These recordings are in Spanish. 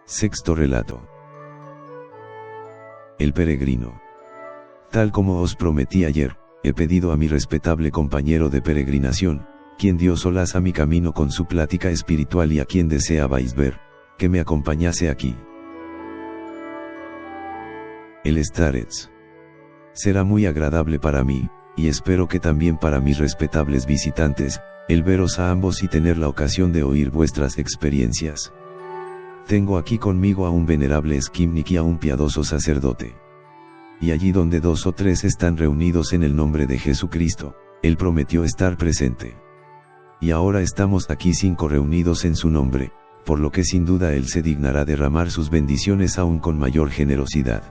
Sexto relato. El peregrino. Tal como os prometí ayer, he pedido a mi respetable compañero de peregrinación, quien dio solas a mi camino con su plática espiritual y a quien deseabais ver, que me acompañase aquí. El Starets. Será muy agradable para mí, y espero que también para mis respetables visitantes, el veros a ambos y tener la ocasión de oír vuestras experiencias. Tengo aquí conmigo a un venerable Skimnik y a un piadoso sacerdote. Y allí donde 2 o 3 están reunidos en el nombre de Jesucristo, Él prometió estar presente. Y ahora estamos aquí 5 reunidos en su nombre, por lo que sin duda Él se dignará derramar sus bendiciones aún con mayor generosidad.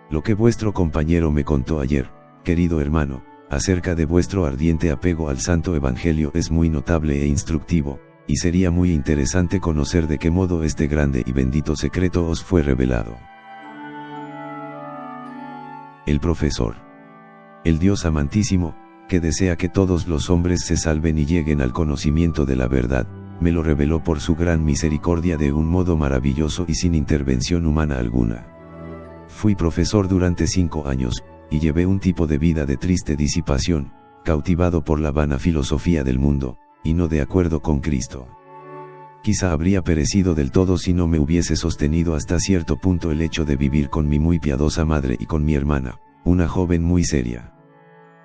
Lo que vuestro compañero me contó ayer, querido hermano, acerca de vuestro ardiente apego al Santo Evangelio es muy notable e instructivo, y sería muy interesante conocer de qué modo este grande y bendito secreto os fue revelado. El profesor. El Dios amantísimo, que desea que todos los hombres se salven y lleguen al conocimiento de la verdad, me lo reveló por su gran misericordia de un modo maravilloso y sin intervención humana alguna. Fui profesor durante 5 años, y llevé un tipo de vida de triste disipación, cautivado por la vana filosofía del mundo, y no de acuerdo con Cristo. Quizá habría perecido del todo si no me hubiese sostenido hasta cierto punto el hecho de vivir con mi muy piadosa madre y con mi hermana, una joven muy seria.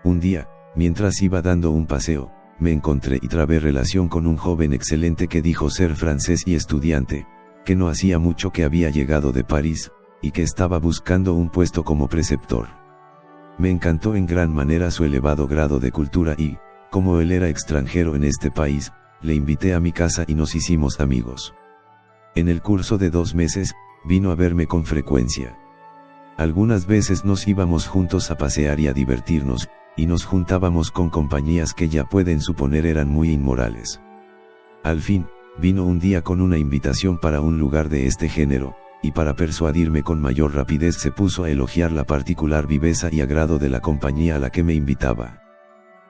Un día, mientras iba dando un paseo, me encontré y trabé relación con un joven excelente que dijo ser francés y estudiante, que no hacía mucho que había llegado de París, y que estaba buscando un puesto como preceptor. Me encantó en gran manera su elevado grado de cultura y, como él era extranjero en este país, le invité a mi casa y nos hicimos amigos. En el curso de 2 meses, vino a verme con frecuencia. Algunas veces nos íbamos juntos a pasear y a divertirnos, y nos juntábamos con compañías que ya pueden suponer eran muy inmorales. Al fin, vino un día con una invitación para un lugar de este género, y para persuadirme con mayor rapidez se puso a elogiar la particular viveza y agrado de la compañía a la que me invitaba.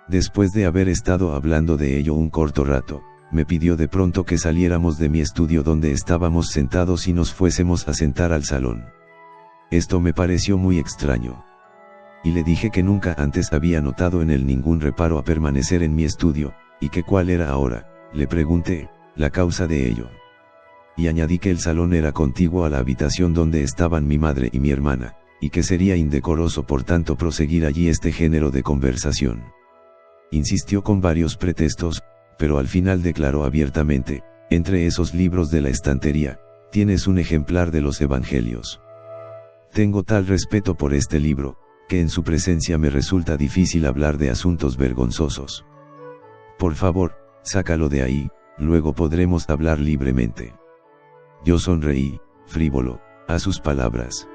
Después de haber estado hablando de ello un corto rato, me pidió de pronto que saliéramos de mi estudio donde estábamos sentados y nos fuésemos a sentar al salón. Esto me pareció muy extraño. Y le dije que nunca antes había notado en él ningún reparo a permanecer en mi estudio, y que cuál era ahora, le pregunté, la causa de ello. Y añadí que el salón era contiguo a la habitación donde estaban mi madre y mi hermana, y que sería indecoroso por tanto proseguir allí este género de conversación. Insistió con varios pretextos, pero al final declaró abiertamente, entre esos libros de la estantería, tienes un ejemplar de los Evangelios. Tengo tal respeto por este libro, que en su presencia me resulta difícil hablar de asuntos vergonzosos. Por favor, sácalo de ahí, luego podremos hablar libremente. Yo sonreí, frívolo, a sus palabras.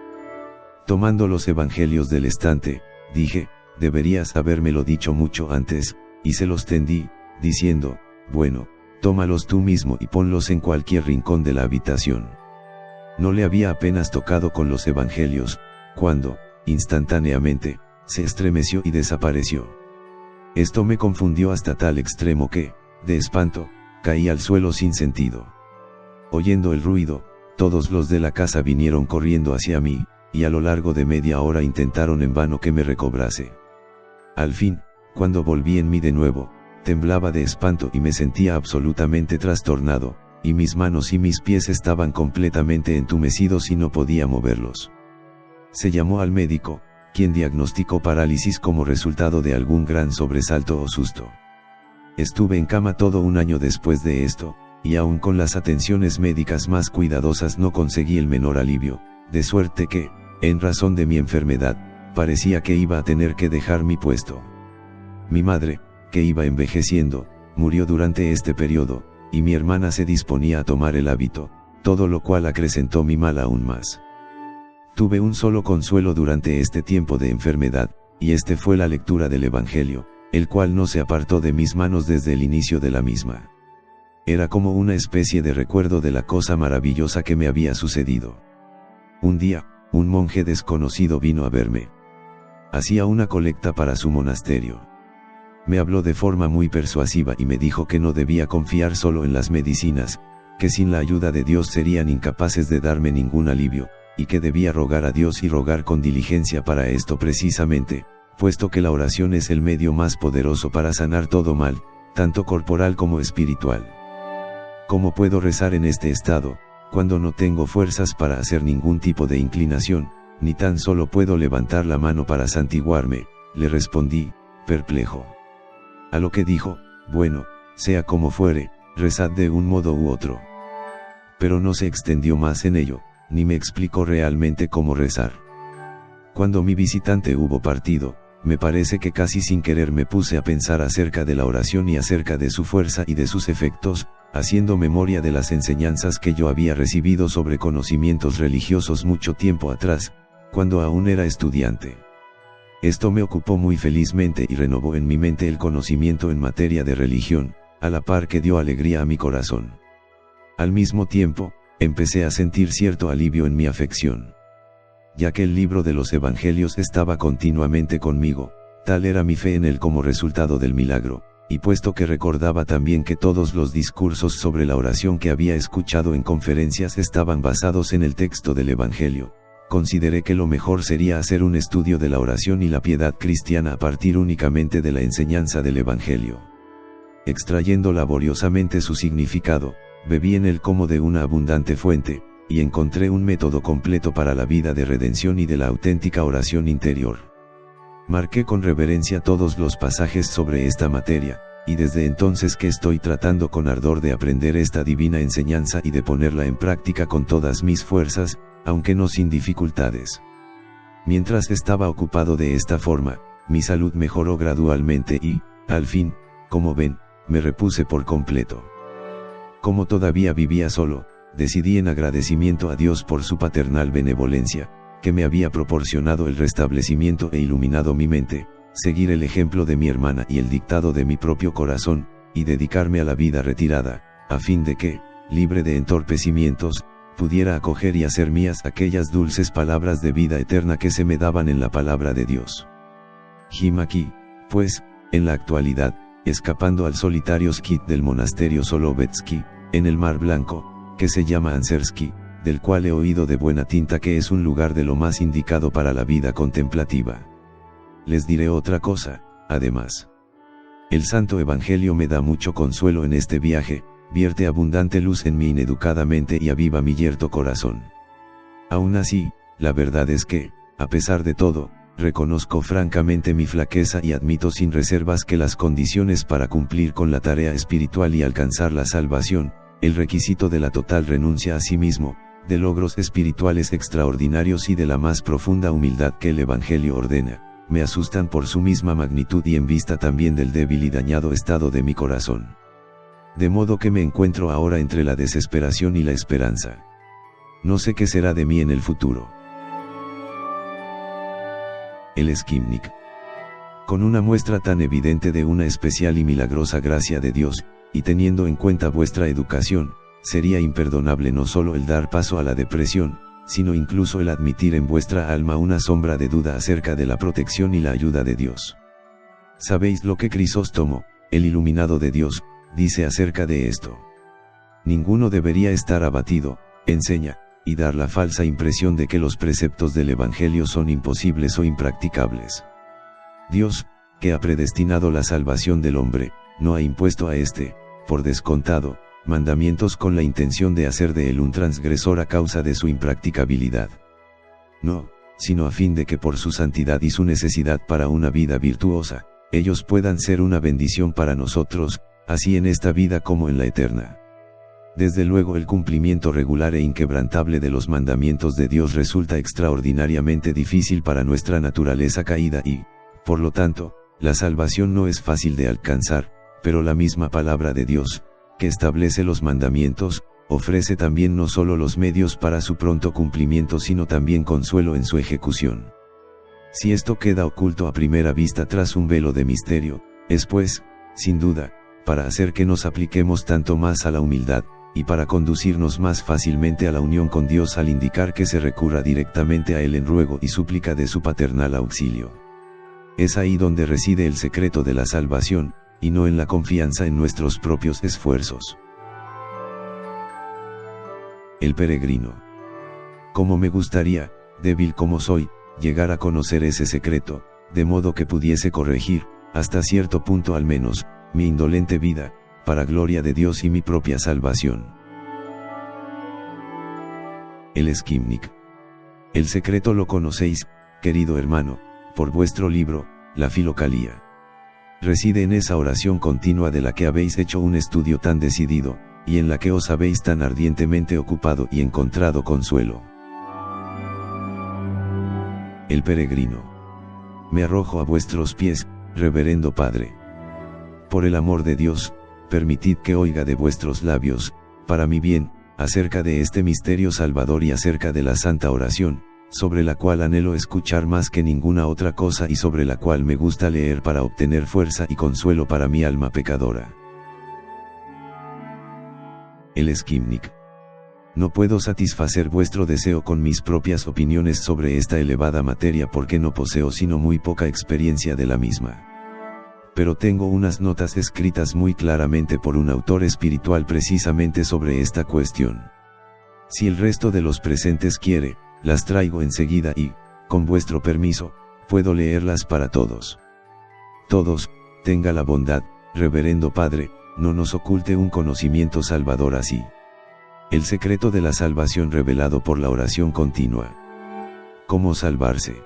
Tomando los Evangelios del estante, dije, deberías habérmelo dicho mucho antes, y se los tendí, diciendo, bueno, tómalos tú mismo y ponlos en cualquier rincón de la habitación. No le había apenas tocado con los Evangelios, cuando, instantáneamente, se estremeció y desapareció. Esto me confundió hasta tal extremo que, de espanto, caí al suelo sin sentido. Oyendo el ruido, todos los de la casa vinieron corriendo hacia mí, y a lo largo de media hora intentaron en vano que me recobrase. Al fin, cuando volví en mí de nuevo, temblaba de espanto y me sentía absolutamente trastornado, y mis manos y mis pies estaban completamente entumecidos y no podía moverlos. Se llamó al médico, quien diagnosticó parálisis como resultado de algún gran sobresalto o susto. Estuve en cama todo un año después de esto, y aun con las atenciones médicas más cuidadosas no conseguí el menor alivio, de suerte que, en razón de mi enfermedad, parecía que iba a tener que dejar mi puesto. Mi madre, que iba envejeciendo, murió durante este periodo, y mi hermana se disponía a tomar el hábito, todo lo cual acrecentó mi mal aún más. Tuve un solo consuelo durante este tiempo de enfermedad, y este fue la lectura del Evangelio, el cual no se apartó de mis manos desde el inicio de la misma. Era como una especie de recuerdo de la cosa maravillosa que me había sucedido. Un día, un monje desconocido vino a verme. Hacía una colecta para su monasterio. Me habló de forma muy persuasiva y me dijo que no debía confiar solo en las medicinas, que sin la ayuda de Dios serían incapaces de darme ningún alivio, y que debía rogar a Dios y rogar con diligencia para esto precisamente, puesto que la oración es el medio más poderoso para sanar todo mal, tanto corporal como espiritual. ¿Cómo puedo rezar en este estado, cuando no tengo fuerzas para hacer ningún tipo de inclinación, ni tan solo puedo levantar la mano para santiguarme? Le respondí, perplejo. A lo que dijo, bueno, sea como fuere, rezad de un modo u otro. Pero no se extendió más en ello, ni me explicó realmente cómo rezar. Cuando mi visitante hubo partido, me parece que casi sin querer me puse a pensar acerca de la oración y acerca de su fuerza y de sus efectos, haciendo memoria de las enseñanzas que yo había recibido sobre conocimientos religiosos mucho tiempo atrás, cuando aún era estudiante. Esto me ocupó muy felizmente y renovó en mi mente el conocimiento en materia de religión, a la par que dio alegría a mi corazón. Al mismo tiempo, empecé a sentir cierto alivio en mi afección. Ya que el libro de los Evangelios estaba continuamente conmigo, tal era mi fe en él como resultado del milagro, y puesto que recordaba también que todos los discursos sobre la oración que había escuchado en conferencias estaban basados en el texto del Evangelio, consideré que lo mejor sería hacer un estudio de la oración y la piedad cristiana a partir únicamente de la enseñanza del Evangelio. Extrayendo laboriosamente su significado, bebí en él como de una abundante fuente, y encontré un método completo para la vida de redención y de la auténtica oración interior. Marqué con reverencia todos los pasajes sobre esta materia, y desde entonces que estoy tratando con ardor de aprender esta divina enseñanza y de ponerla en práctica con todas mis fuerzas, aunque no sin dificultades. Mientras estaba ocupado de esta forma, mi salud mejoró gradualmente y, al fin, como ven, me repuse por completo. Como todavía vivía solo, decidí en agradecimiento a Dios por su paternal benevolencia, que me había proporcionado el restablecimiento e iluminado mi mente, seguir el ejemplo de mi hermana y el dictado de mi propio corazón, y dedicarme a la vida retirada, a fin de que, libre de entorpecimientos, pudiera acoger y hacer mías aquellas dulces palabras de vida eterna que se me daban en la palabra de Dios. Gim aquí, pues, en la actualidad, escapando al solitario skit del monasterio Solovetsky, en el Mar Blanco, que se llama Ansersky, del cual he oído de buena tinta que es un lugar de lo más indicado para la vida contemplativa. Les diré otra cosa, además. El Santo Evangelio me da mucho consuelo en este viaje, vierte abundante luz en mi ineducada mente y aviva mi yerto corazón. Aún así, la verdad es que, a pesar de todo, reconozco francamente mi flaqueza y admito sin reservas que las condiciones para cumplir con la tarea espiritual y alcanzar la salvación, el requisito de la total renuncia a sí mismo, de logros espirituales extraordinarios y de la más profunda humildad que el Evangelio ordena, me asustan por su misma magnitud y en vista también del débil y dañado estado de mi corazón. De modo que me encuentro ahora entre la desesperación y la esperanza. No sé qué será de mí en el futuro. El Skimnik. Con una muestra tan evidente de una especial y milagrosa gracia de Dios, y teniendo en cuenta vuestra educación, sería imperdonable no solo el dar paso a la depresión, sino incluso el admitir en vuestra alma una sombra de duda acerca de la protección y la ayuda de Dios. ¿Sabéis lo que Crisóstomo, el iluminado de Dios, dice acerca de esto? Ninguno debería estar abatido, enseña, y dar la falsa impresión de que los preceptos del Evangelio son imposibles o impracticables. Dios, que ha predestinado la salvación del hombre, no ha impuesto a éste, por descontado, mandamientos con la intención de hacer de él un transgresor a causa de su impracticabilidad. No, sino a fin de que por su santidad y su necesidad para una vida virtuosa, ellos puedan ser una bendición para nosotros, así en esta vida como en la eterna. Desde luego el cumplimiento regular e inquebrantable de los mandamientos de Dios resulta extraordinariamente difícil para nuestra naturaleza caída y, por lo tanto, la salvación no es fácil de alcanzar, pero la misma palabra de Dios, que establece los mandamientos, ofrece también no solo los medios para su pronto cumplimiento sino también consuelo en su ejecución. Si esto queda oculto a primera vista tras un velo de misterio, es pues, sin duda, para hacer que nos apliquemos tanto más a la humildad, y para conducirnos más fácilmente a la unión con Dios al indicar que se recurra directamente a Él en ruego y súplica de su paternal auxilio. Es ahí donde reside el secreto de la salvación, y no en la confianza en nuestros propios esfuerzos. El peregrino. Cómo me gustaría, débil como soy, llegar a conocer ese secreto, de modo que pudiese corregir, hasta cierto punto al menos, mi indolente vida, para gloria de Dios y mi propia salvación. El Skimnik. El secreto lo conocéis, querido hermano, por vuestro libro, La Filocalía. Reside en esa oración continua de la que habéis hecho un estudio tan decidido, y en la que os habéis tan ardientemente ocupado y encontrado consuelo. El peregrino. Me arrojo a vuestros pies, reverendo Padre. Por el amor de Dios, permitid que oiga de vuestros labios, para mi bien, acerca de este misterio salvador y acerca de la santa oración, sobre la cual anhelo escuchar más que ninguna otra cosa y sobre la cual me gusta leer para obtener fuerza y consuelo para mi alma pecadora. El Skimnik. No puedo satisfacer vuestro deseo con mis propias opiniones sobre esta elevada materia porque no poseo sino muy poca experiencia de la misma. Pero tengo unas notas escritas muy claramente por un autor espiritual precisamente sobre esta cuestión. Si el resto de los presentes quiere, las traigo enseguida y, con vuestro permiso, puedo leerlas para todos. Todos, tenga la bondad, reverendo Padre, no nos oculte un conocimiento salvador así. El secreto de la salvación revelado por la oración continua. ¿Cómo salvarse?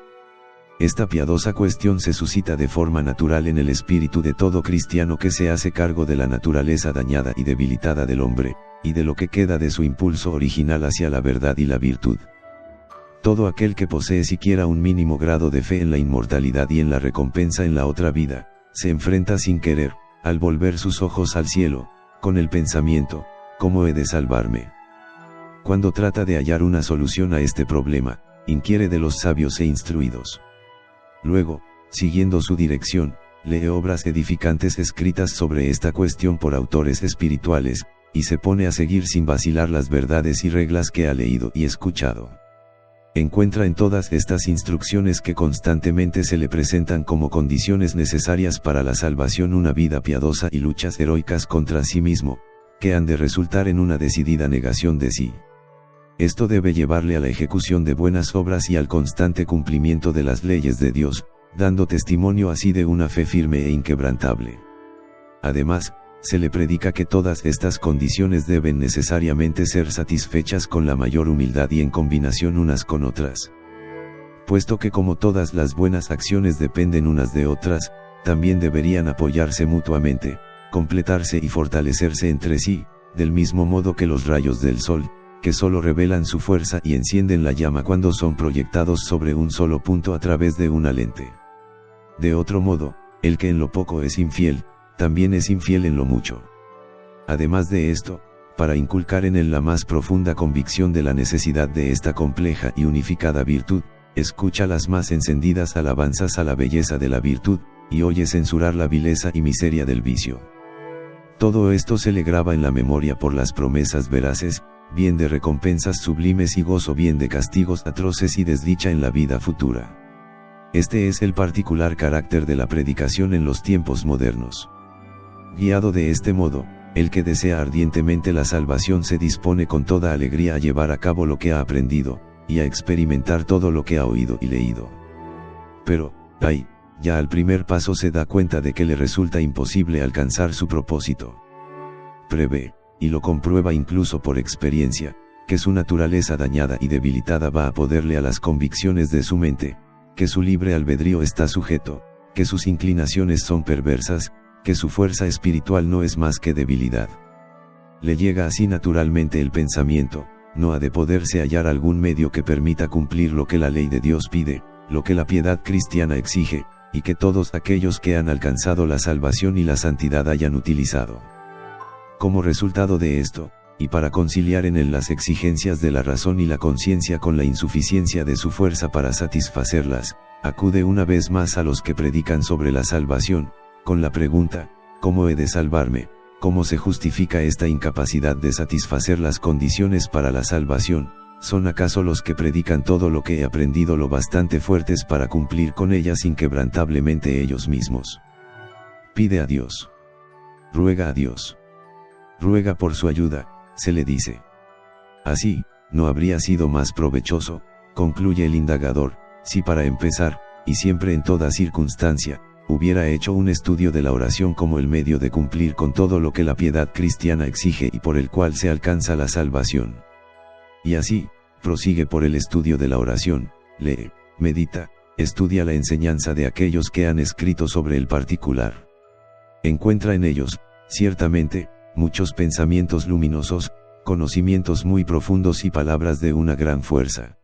Esta piadosa cuestión se suscita de forma natural en el espíritu de todo cristiano que se hace cargo de la naturaleza dañada y debilitada del hombre, y de lo que queda de su impulso original hacia la verdad y la virtud. Todo aquel que posee siquiera un mínimo grado de fe en la inmortalidad y en la recompensa en la otra vida, se enfrenta sin querer, al volver sus ojos al cielo, con el pensamiento, ¿cómo he de salvarme? Cuando trata de hallar una solución a este problema, inquiere de los sabios e instruidos. Luego, siguiendo su dirección, lee obras edificantes escritas sobre esta cuestión por autores espirituales, y se pone a seguir sin vacilar las verdades y reglas que ha leído y escuchado. Encuentra en todas estas instrucciones que constantemente se le presentan como condiciones necesarias para la salvación una vida piadosa y luchas heroicas contra sí mismo, que han de resultar en una decidida negación de sí. Esto debe llevarle a la ejecución de buenas obras y al constante cumplimiento de las leyes de Dios, dando testimonio así de una fe firme e inquebrantable. Además, se le predica que todas estas condiciones deben necesariamente ser satisfechas con la mayor humildad y en combinación unas con otras. Puesto que como todas las buenas acciones dependen unas de otras, también deberían apoyarse mutuamente, completarse y fortalecerse entre sí, del mismo modo que los rayos del sol, que solo revelan su fuerza y encienden la llama cuando son proyectados sobre un solo punto a través de una lente. De otro modo, el que en lo poco es infiel, también es infiel en lo mucho. Además de esto, para inculcar en él la más profunda convicción de la necesidad de esta compleja y unificada virtud, escucha las más encendidas alabanzas a la belleza de la virtud, y oye censurar la vileza y miseria del vicio. Todo esto se le graba en la memoria por las promesas veraces, bien de recompensas sublimes y gozo, bien de castigos atroces y desdicha en la vida futura. Este es el particular carácter de la predicación en los tiempos modernos. Guiado de este modo, el que desea ardientemente la salvación se dispone con toda alegría a llevar a cabo lo que ha aprendido, y a experimentar todo lo que ha oído y leído. Pero, ay, ya al primer paso se da cuenta de que le resulta imposible alcanzar su propósito. Prevé, y lo comprueba incluso por experiencia, que su naturaleza dañada y debilitada va a poderle a las convicciones de su mente, que su libre albedrío está sujeto, que sus inclinaciones son perversas, que su fuerza espiritual no es más que debilidad. Le llega así naturalmente el pensamiento, no ha de poderse hallar algún medio que permita cumplir lo que la ley de Dios pide, lo que la piedad cristiana exige, y que todos aquellos que han alcanzado la salvación y la santidad hayan utilizado. Como resultado de esto, y para conciliar en él las exigencias de la razón y la conciencia con la insuficiencia de su fuerza para satisfacerlas, acude una vez más a los que predican sobre la salvación, con la pregunta, ¿cómo he de salvarme? ¿Cómo se justifica esta incapacidad de satisfacer las condiciones para la salvación? ¿Son acaso los que predican todo lo que he aprendido lo bastante fuertes para cumplir con ellas inquebrantablemente ellos mismos? Pide a Dios. Ruega a Dios. Ruega por su ayuda, se le dice. Así, ¿no habría sido más provechoso, concluye el indagador, si para empezar, y siempre en toda circunstancia, hubiera hecho un estudio de la oración como el medio de cumplir con todo lo que la piedad cristiana exige y por el cual se alcanza la salvación? Y así, prosigue por el estudio de la oración, lee, medita, estudia la enseñanza de aquellos que han escrito sobre el particular. Encuentra en ellos, ciertamente, muchos pensamientos luminosos, conocimientos muy profundos y palabras de una gran fuerza.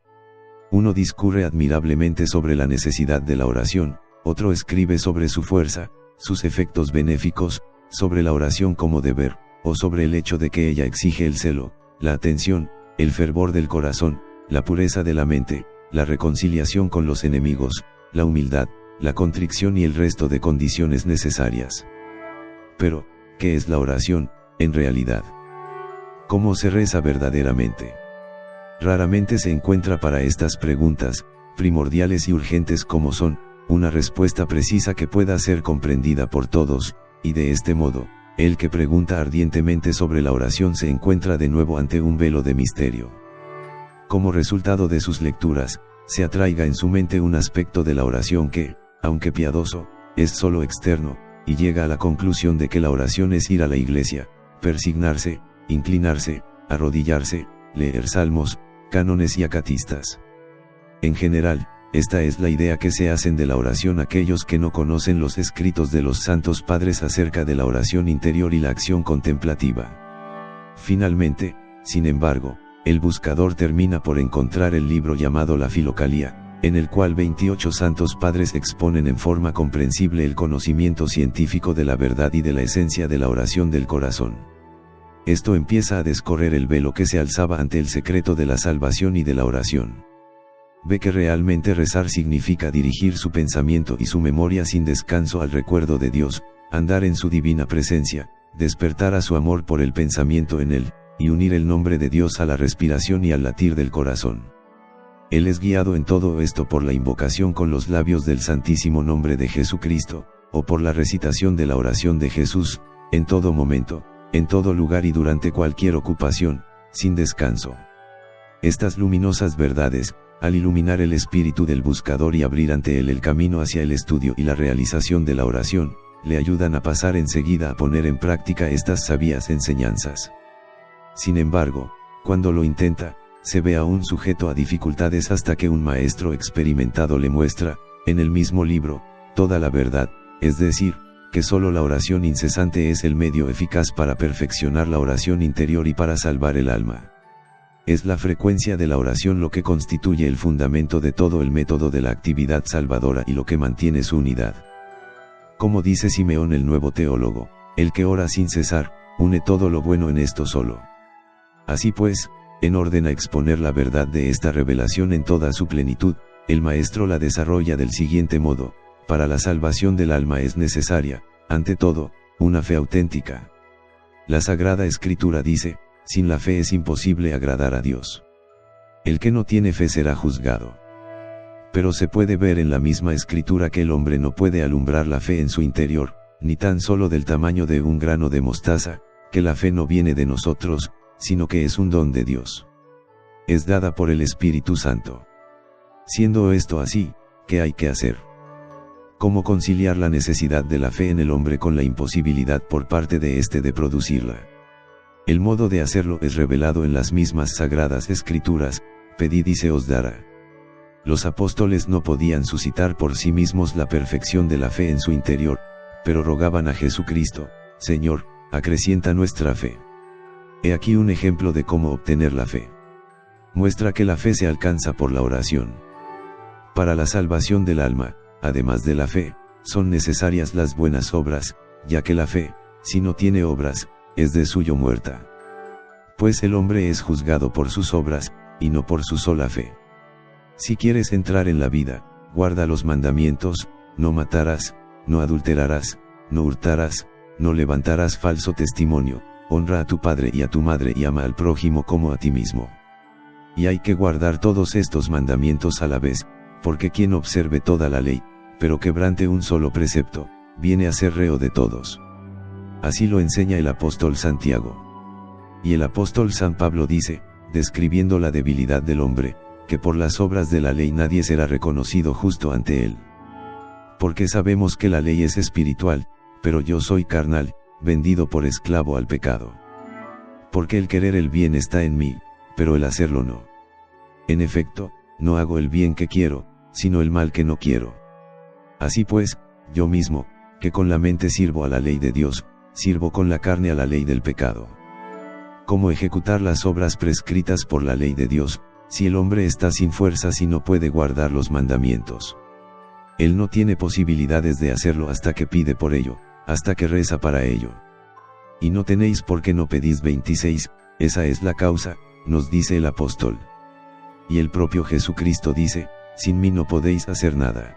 Uno discurre admirablemente sobre la necesidad de la oración, otro escribe sobre su fuerza, sus efectos benéficos, sobre la oración como deber, o sobre el hecho de que ella exige el celo, la atención, el fervor del corazón, la pureza de la mente, la reconciliación con los enemigos, la humildad, la contrición y el resto de condiciones necesarias. Pero, ¿qué es la oración, en realidad? ¿Cómo se reza verdaderamente? Raramente se encuentra para estas preguntas, primordiales y urgentes como son, una respuesta precisa que pueda ser comprendida por todos, y de este modo, el que pregunta ardientemente sobre la oración se encuentra de nuevo ante un velo de misterio. Como resultado de sus lecturas, se atraiga en su mente un aspecto de la oración que, aunque piadoso, es solo externo, y llega a la conclusión de que la oración es ir a la iglesia, persignarse, inclinarse, arrodillarse, leer salmos, cánones y acatistas. En general, esta es la idea que se hacen de la oración aquellos que no conocen los escritos de los santos padres acerca de la oración interior y la acción contemplativa. Finalmente, sin embargo, el buscador termina por encontrar el libro llamado La Filocalía, en el cual 28 santos padres exponen en forma comprensible el conocimiento científico de la verdad y de la esencia de la oración del corazón. Esto empieza a descorrer el velo que se alzaba ante el secreto de la salvación y de la oración. Ve que realmente rezar significa dirigir su pensamiento y su memoria sin descanso al recuerdo de Dios, andar en su divina presencia, despertar a su amor por el pensamiento en Él, y unir el nombre de Dios a la respiración y al latir del corazón. Él es guiado en todo esto por la invocación con los labios del santísimo nombre de Jesucristo, o por la recitación de la oración de Jesús, en todo momento, en todo lugar y durante cualquier ocupación, sin descanso. Estas luminosas verdades, al iluminar el espíritu del buscador y abrir ante él el camino hacia el estudio y la realización de la oración, le ayudan a pasar enseguida a poner en práctica estas sabias enseñanzas. Sin embargo, cuando lo intenta, se ve aún sujeto a dificultades hasta que un maestro experimentado le muestra, en el mismo libro, toda la verdad, es decir, que solo la oración incesante es el medio eficaz para perfeccionar la oración interior y para salvar el alma. Es la frecuencia de la oración lo que constituye el fundamento de todo el método de la actividad salvadora y lo que mantiene su unidad. Como dice Simeón el nuevo teólogo, el que ora sin cesar, une todo lo bueno en esto solo. Así pues, en orden a exponer la verdad de esta revelación en toda su plenitud, el maestro la desarrolla del siguiente modo: para la salvación del alma es necesaria, ante todo, una fe auténtica. La Sagrada Escritura dice: sin la fe es imposible agradar a Dios. El que no tiene fe será juzgado. Pero se puede ver en la misma Escritura que el hombre no puede alumbrar la fe en su interior, ni tan solo del tamaño de un grano de mostaza, que la fe no viene de nosotros, sino que es un don de Dios. Es dada por el Espíritu Santo. Siendo esto así, ¿qué hay que hacer? ¿Cómo conciliar la necesidad de la fe en el hombre con la imposibilidad por parte de éste de producirla? El modo de hacerlo es revelado en las mismas Sagradas Escrituras: pedid y se os dará. Los apóstoles no podían suscitar por sí mismos la perfección de la fe en su interior, pero rogaban a Jesucristo: Señor, acrecienta nuestra fe. He aquí un ejemplo de cómo obtener la fe. Muestra que la fe se alcanza por la oración. Para la salvación del alma, además de la fe, son necesarias las buenas obras, ya que la fe, si no tiene obras, es de suyo muerta. Pues el hombre es juzgado por sus obras, y no por su sola fe. Si quieres entrar en la vida, guarda los mandamientos: no matarás, no adulterarás, no hurtarás, no levantarás falso testimonio, honra a tu padre y a tu madre y ama al prójimo como a ti mismo. Y hay que guardar todos estos mandamientos a la vez, porque quien observe toda la ley, pero quebrante un solo precepto, viene a ser reo de todos. Así lo enseña el apóstol Santiago. Y el apóstol San Pablo dice: describiendo la debilidad del hombre, que por las obras de la ley nadie será reconocido justo ante él. Porque sabemos que la ley es espiritual, pero yo soy carnal, vendido por esclavo al pecado. Porque el querer el bien está en mí, pero el hacerlo no. En efecto, no hago el bien que quiero, sino el mal que no quiero. Así pues, yo mismo, que con la mente sirvo a la ley de Dios, sirvo con la carne a la ley del pecado. ¿Cómo ejecutar las obras prescritas por la ley de Dios, si el hombre está sin fuerzas y no puede guardar los mandamientos? Él no tiene posibilidades de hacerlo hasta que pide por ello, hasta que reza para ello. Y no tenéis porque no pedís. 26, esa es la causa, nos dice el apóstol. Y el propio Jesucristo dice, sin mí no podéis hacer nada.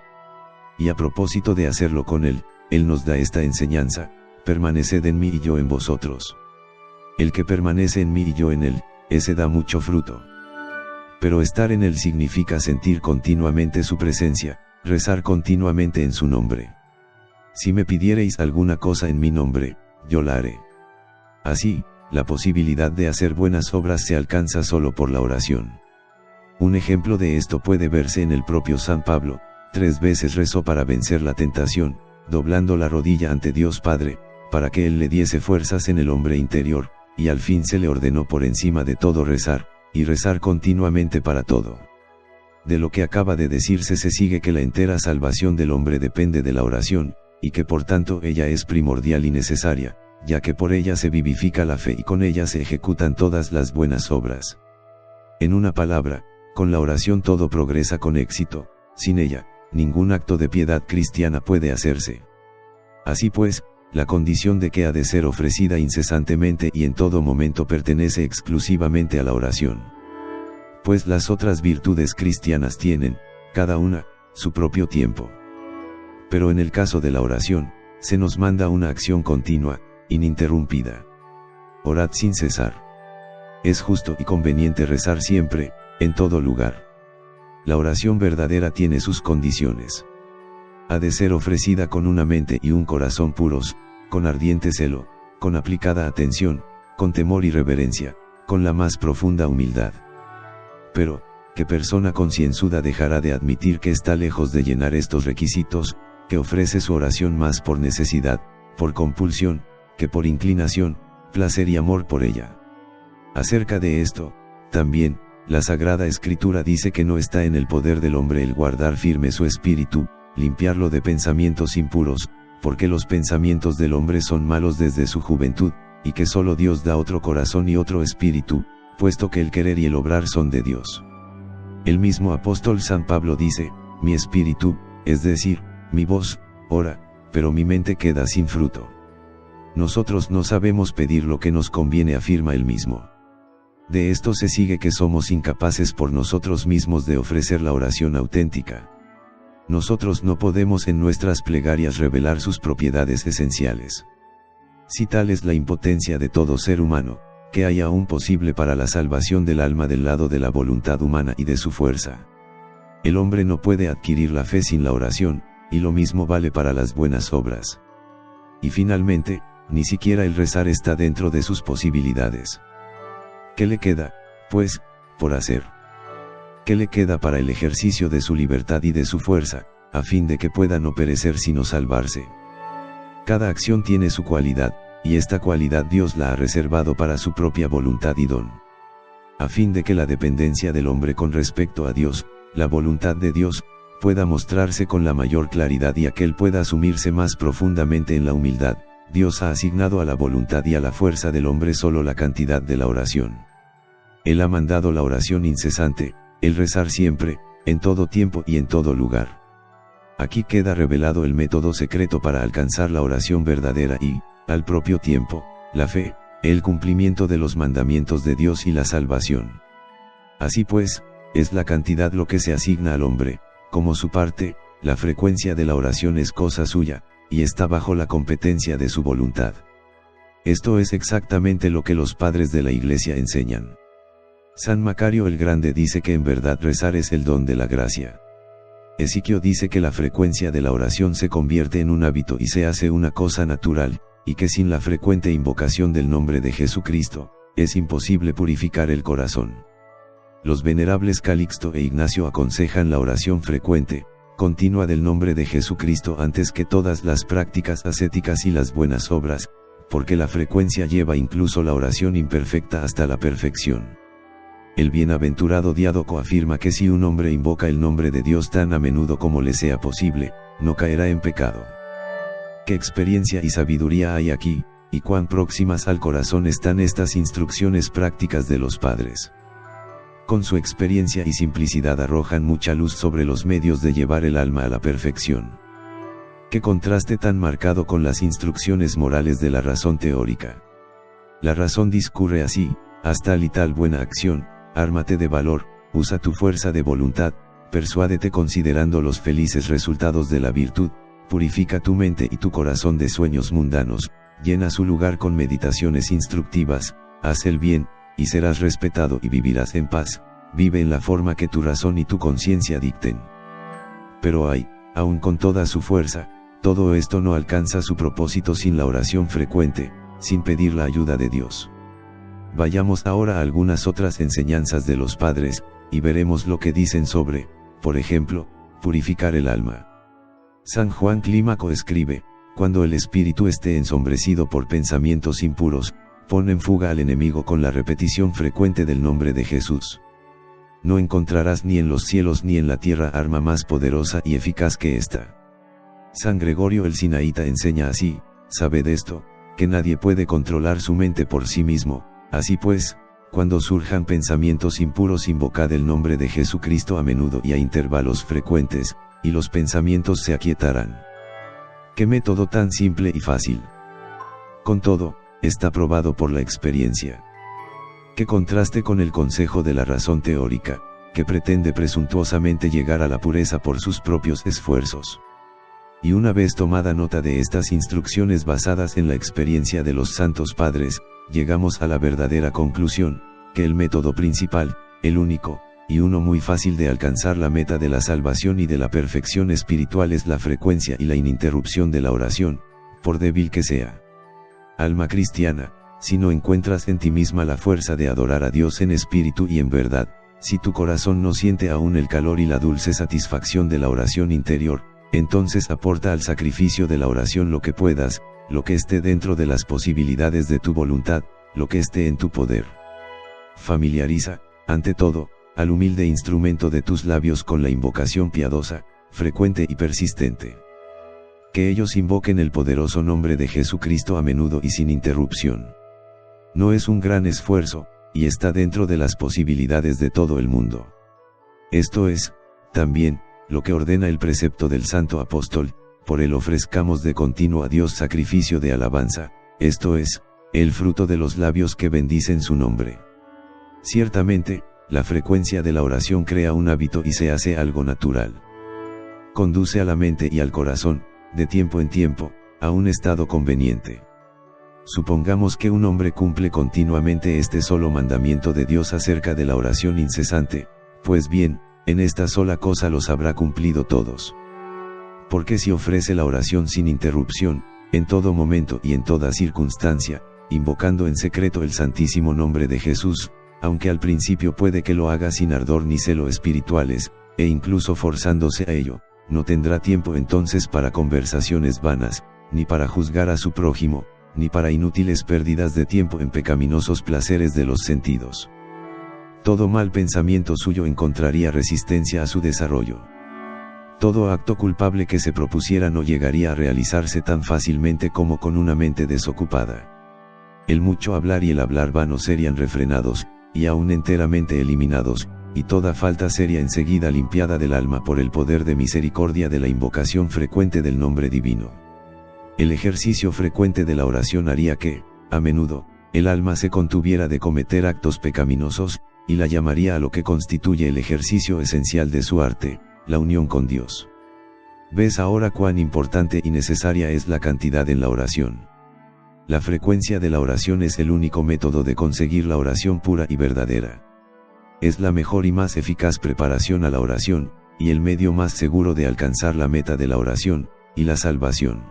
Y a propósito de hacerlo con Él, Él nos da esta enseñanza: permaneced en mí y yo en vosotros. El que permanece en mí y yo en Él, ese da mucho fruto. Pero estar en Él significa sentir continuamente su presencia, rezar continuamente en su nombre. Si me pidiereis alguna cosa en mi nombre, yo la haré. Así, la posibilidad de hacer buenas obras se alcanza solo por la oración. Un ejemplo de esto puede verse en el propio San Pablo. 3 veces rezó para vencer la tentación, doblando la rodilla ante Dios Padre, para que Él le diese fuerzas en el hombre interior, y al fin se le ordenó por encima de todo rezar, y rezar continuamente para todo. De lo que acaba de decirse se sigue que la entera salvación del hombre depende de la oración, y que por tanto ella es primordial y necesaria, ya que por ella se vivifica la fe y con ella se ejecutan todas las buenas obras. En una palabra, con la oración todo progresa con éxito, sin ella, ningún acto de piedad cristiana puede hacerse. Así pues, la condición de que ha de ser ofrecida incesantemente y en todo momento pertenece exclusivamente a la oración. Pues las otras virtudes cristianas tienen, cada una, su propio tiempo. Pero en el caso de la oración, se nos manda una acción continua, ininterrumpida. Orad sin cesar. Es justo y conveniente rezar siempre, en todo lugar. La oración verdadera tiene sus condiciones. Ha de ser ofrecida con una mente y un corazón puros, con ardiente celo, con aplicada atención, con temor y reverencia, con la más profunda humildad. Pero, ¿qué persona concienzuda dejará de admitir que está lejos de llenar estos requisitos, que ofrece su oración más por necesidad, por compulsión, que por inclinación, placer y amor por ella? Acerca de esto, también, la Sagrada Escritura dice que no está en el poder del hombre el guardar firme su espíritu, limpiarlo de pensamientos impuros, porque los pensamientos del hombre son malos desde su juventud, y que solo Dios da otro corazón y otro espíritu, puesto que el querer y el obrar son de Dios. El mismo apóstol San Pablo dice, mi espíritu, es decir, mi voz, ora, pero mi mente queda sin fruto. Nosotros no sabemos pedir lo que nos conviene, afirma él mismo. De esto se sigue que somos incapaces por nosotros mismos de ofrecer la oración auténtica. Nosotros no podemos en nuestras plegarias revelar sus propiedades esenciales. Si tal es la impotencia de todo ser humano, ¿qué hay aún posible para la salvación del alma del lado de la voluntad humana y de su fuerza? El hombre no puede adquirir la fe sin la oración, y lo mismo vale para las buenas obras. Y finalmente, ni siquiera el rezar está dentro de sus posibilidades. ¿Qué le queda, pues, por hacer? ¿Qué le queda para el ejercicio de su libertad y de su fuerza, a fin de que pueda no perecer sino salvarse? Cada acción tiene su cualidad, y esta cualidad Dios la ha reservado para su propia voluntad y don. A fin de que la dependencia del hombre con respecto a Dios, la voluntad de Dios, pueda mostrarse con la mayor claridad y aquel pueda asumirse más profundamente en la humildad, Dios ha asignado a la voluntad y a la fuerza del hombre solo la cantidad de la oración. Él ha mandado la oración incesante, el rezar siempre, en todo tiempo y en todo lugar. Aquí queda revelado el método secreto para alcanzar la oración verdadera y, al propio tiempo, la fe, el cumplimiento de los mandamientos de Dios y la salvación. Así pues, es la cantidad lo que se asigna al hombre, como su parte, la frecuencia de la oración es cosa suya, y está bajo la competencia de su voluntad. Esto es exactamente lo que los padres de la Iglesia enseñan. San Macario el Grande dice que en verdad rezar es el don de la gracia. Ezequiel dice que la frecuencia de la oración se convierte en un hábito y se hace una cosa natural, y que sin la frecuente invocación del nombre de Jesucristo, es imposible purificar el corazón. Los venerables Calixto e Ignacio aconsejan la oración frecuente, continua del nombre de Jesucristo antes que todas las prácticas ascéticas y las buenas obras, porque la frecuencia lleva incluso la oración imperfecta hasta la perfección. El bienaventurado Diádoco afirma que si un hombre invoca el nombre de Dios tan a menudo como le sea posible, no caerá en pecado. ¿Qué experiencia y sabiduría hay aquí, y cuán próximas al corazón están estas instrucciones prácticas de los padres? Con su experiencia y simplicidad arrojan mucha luz sobre los medios de llevar el alma a la perfección. Qué contraste tan marcado con las instrucciones morales de la razón teórica. La razón discurre así: haz tal y tal buena acción, ármate de valor, usa tu fuerza de voluntad, persuádete considerando los felices resultados de la virtud, purifica tu mente y tu corazón de sueños mundanos, llena su lugar con meditaciones instructivas, haz el bien, y serás respetado y vivirás en paz, vive en la forma que tu razón y tu conciencia dicten. Pero aun con toda su fuerza, todo esto no alcanza su propósito sin la oración frecuente, sin pedir la ayuda de Dios. Vayamos ahora a algunas otras enseñanzas de los padres, y veremos lo que dicen sobre, por ejemplo, purificar el alma. San Juan Clímaco escribe: cuando el espíritu esté ensombrecido por pensamientos impuros, pon en fuga al enemigo con la repetición frecuente del nombre de Jesús. No encontrarás ni en los cielos ni en la tierra arma más poderosa y eficaz que esta. San Gregorio el Sinaíta enseña así: sabed esto, que nadie puede controlar su mente por sí mismo, así pues, cuando surjan pensamientos impuros invocad el nombre de Jesucristo a menudo y a intervalos frecuentes, y los pensamientos se aquietarán. ¡Qué método tan simple y fácil! Con todo, está probado por la experiencia. Qué contraste con el consejo de la razón teórica, que pretende presuntuosamente llegar a la pureza por sus propios esfuerzos. Y una vez tomada nota de estas instrucciones basadas en la experiencia de los santos padres, llegamos a la verdadera conclusión, que el método principal, el único, y uno muy fácil de alcanzar la meta de la salvación y de la perfección espiritual es la frecuencia y la ininterrupción de la oración, por débil que sea. Alma cristiana, si no encuentras en ti misma la fuerza de adorar a Dios en espíritu y en verdad, si tu corazón no siente aún el calor y la dulce satisfacción de la oración interior, entonces aporta al sacrificio de la oración lo que puedas, lo que esté dentro de las posibilidades de tu voluntad, lo que esté en tu poder. Familiariza, ante todo, al humilde instrumento de tus labios con la invocación piadosa, frecuente y persistente. Que ellos invoquen el poderoso nombre de Jesucristo a menudo y sin interrupción. No es un gran esfuerzo, y está dentro de las posibilidades de todo el mundo. Esto es, también, lo que ordena el precepto del santo apóstol: por él ofrezcamos de continuo a Dios sacrificio de alabanza, esto es, el fruto de los labios que bendicen su nombre. Ciertamente, la frecuencia de la oración crea un hábito y se hace algo natural. Conduce a la mente y al corazón, de tiempo en tiempo, a un estado conveniente. Supongamos que un hombre cumple continuamente este solo mandamiento de Dios acerca de la oración incesante, pues bien, en esta sola cosa los habrá cumplido todos. Porque si ofrece la oración sin interrupción, en todo momento y en toda circunstancia, invocando en secreto el santísimo nombre de Jesús, aunque al principio puede que lo haga sin ardor ni celo espirituales, e incluso forzándose a ello, no tendrá tiempo entonces para conversaciones vanas, ni para juzgar a su prójimo, ni para inútiles pérdidas de tiempo en pecaminosos placeres de los sentidos. Todo mal pensamiento suyo encontraría resistencia a su desarrollo. Todo acto culpable que se propusiera no llegaría a realizarse tan fácilmente como con una mente desocupada. El mucho hablar y el hablar vano serían refrenados, y aún enteramente eliminados, y toda falta sería enseguida limpiada del alma por el poder de misericordia de la invocación frecuente del nombre divino. El ejercicio frecuente de la oración haría que, a menudo, el alma se contuviera de cometer actos pecaminosos, y la llamaría a lo que constituye el ejercicio esencial de su arte, la unión con Dios. ¿Ves ahora cuán importante y necesaria es la cantidad en la oración? La frecuencia de la oración es el único método de conseguir la oración pura y verdadera. Es la mejor y más eficaz preparación a la oración, y el medio más seguro de alcanzar la meta de la oración, y la salvación.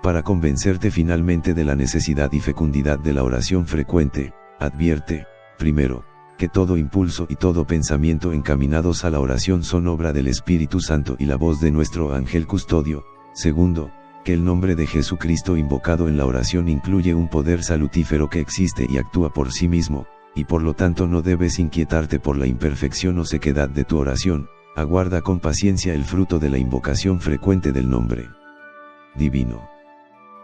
Para convencerte finalmente de la necesidad y fecundidad de la oración frecuente, Advierte, primero, que todo impulso y todo pensamiento encaminados a la oración son obra del Espíritu Santo y la voz de nuestro ángel custodio. Segundo, que el nombre de Jesucristo invocado en la oración incluye un poder salutífero que existe y actúa por sí mismo, y por lo tanto no debes inquietarte por la imperfección o sequedad de tu oración. Aguarda con paciencia el fruto de la invocación frecuente del nombre divino.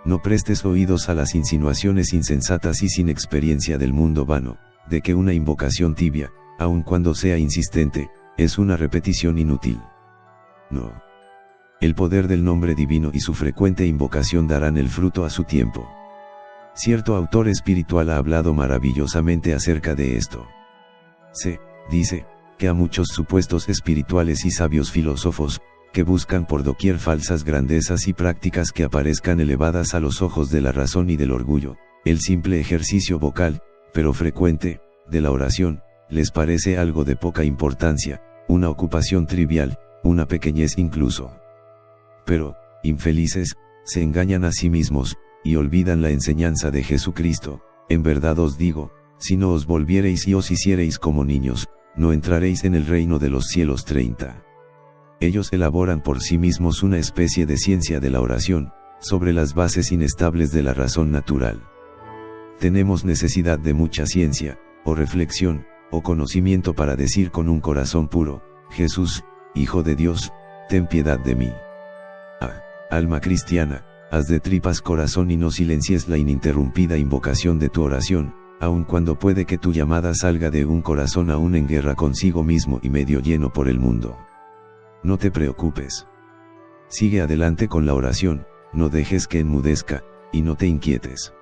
No prestes oídos a las insinuaciones insensatas y sin experiencia del mundo vano, de que una invocación tibia, aun cuando sea insistente, es una repetición inútil. No. El poder del nombre divino y su frecuente invocación darán el fruto a su tiempo. Cierto autor espiritual ha hablado maravillosamente acerca de esto. Se dice, que a muchos supuestos espirituales y sabios filósofos, que buscan por doquier falsas grandezas y prácticas que aparezcan elevadas a los ojos de la razón y del orgullo, el simple ejercicio vocal, pero frecuente, de la oración, les parece algo de poca importancia, una ocupación trivial, una pequeñez incluso. Pero, infelices, se engañan a sí mismos, y olvidan la enseñanza de Jesucristo. En verdad os digo, si no os volviereis y os hiciereis como niños, no entraréis en el reino de los cielos. 30. Ellos elaboran por sí mismos una especie de ciencia de la oración, sobre las bases inestables de la razón natural. Tenemos necesidad de mucha ciencia, o reflexión, o conocimiento para decir con un corazón puro, Jesús, Hijo de Dios, ten piedad de mí. Alma cristiana, haz de tripas corazón y no silencies la ininterrumpida invocación de tu oración, aun cuando puede que tu llamada salga de un corazón aún en guerra consigo mismo y medio lleno por el mundo. No te preocupes. Sigue adelante con la oración, no dejes que enmudezca, y no te inquietes.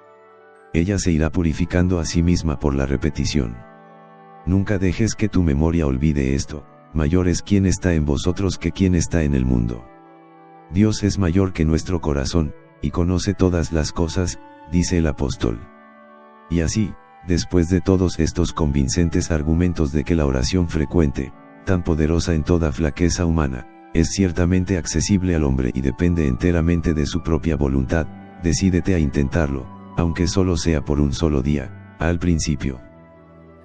Ella se irá purificando a sí misma por la repetición. Nunca dejes que tu memoria olvide esto, mayor es quien está en vosotros que quien está en el mundo. Dios es mayor que nuestro corazón, y conoce todas las cosas, dice el apóstol. Y así, después de todos estos convincentes argumentos de que la oración frecuente, tan poderosa en toda flaqueza humana, es ciertamente accesible al hombre y depende enteramente de su propia voluntad, decídete a intentarlo, aunque solo sea por un solo día, al principio.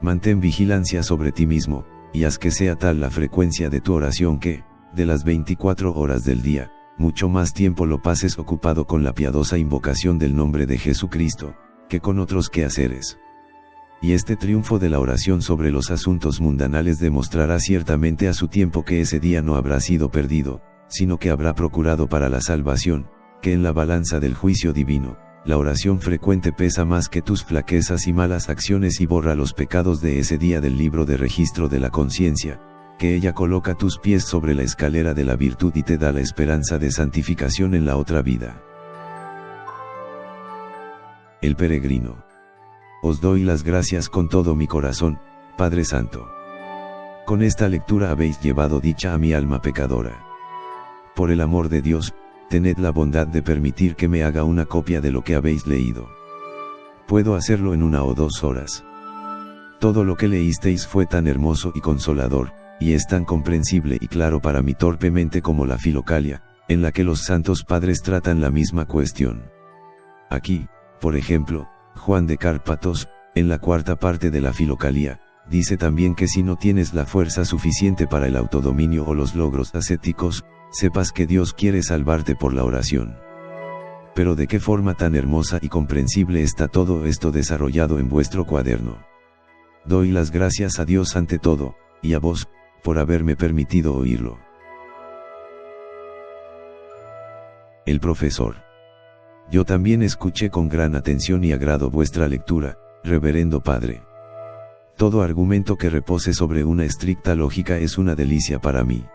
Mantén vigilancia sobre ti mismo, y haz que sea tal la frecuencia de tu oración que, de las 24 horas del día, mucho más tiempo lo pases ocupado con la piadosa invocación del nombre de Jesucristo, que con otros quehaceres. Y este triunfo de la oración sobre los asuntos mundanales demostrará ciertamente a su tiempo que ese día no habrá sido perdido, sino que habrá procurado para la salvación, que en la balanza del juicio divino, la oración frecuente pesa más que tus flaquezas y malas acciones y borra los pecados de ese día del libro de registro de la conciencia, que ella coloca tus pies sobre la escalera de la virtud y te da la esperanza de santificación en la otra vida. El peregrino. Os doy las gracias con todo mi corazón, Padre Santo. Con esta lectura habéis llevado dicha a mi alma pecadora. Por el amor de Dios, tened la bondad de permitir que me haga una copia de lo que habéis leído. Puedo hacerlo en 1 o 2 horas. Todo lo que leísteis fue tan hermoso y consolador, y es tan comprensible y claro para mi torpe mente como la Filocalia, en la que los santos padres tratan la misma cuestión. Aquí, por ejemplo, Juan de Cárpatos, en la 4ª parte de la Filocalia, dice también que si no tienes la fuerza suficiente para el autodominio o los logros ascéticos, sepas que Dios quiere salvarte por la oración. Pero de qué forma tan hermosa y comprensible está todo esto desarrollado en vuestro cuaderno. Doy las gracias a Dios ante todo, y a vos, por haberme permitido oírlo. El profesor. Yo también escuché con gran atención y agrado vuestra lectura, reverendo padre. Todo argumento que repose sobre una estricta lógica es una delicia para mí.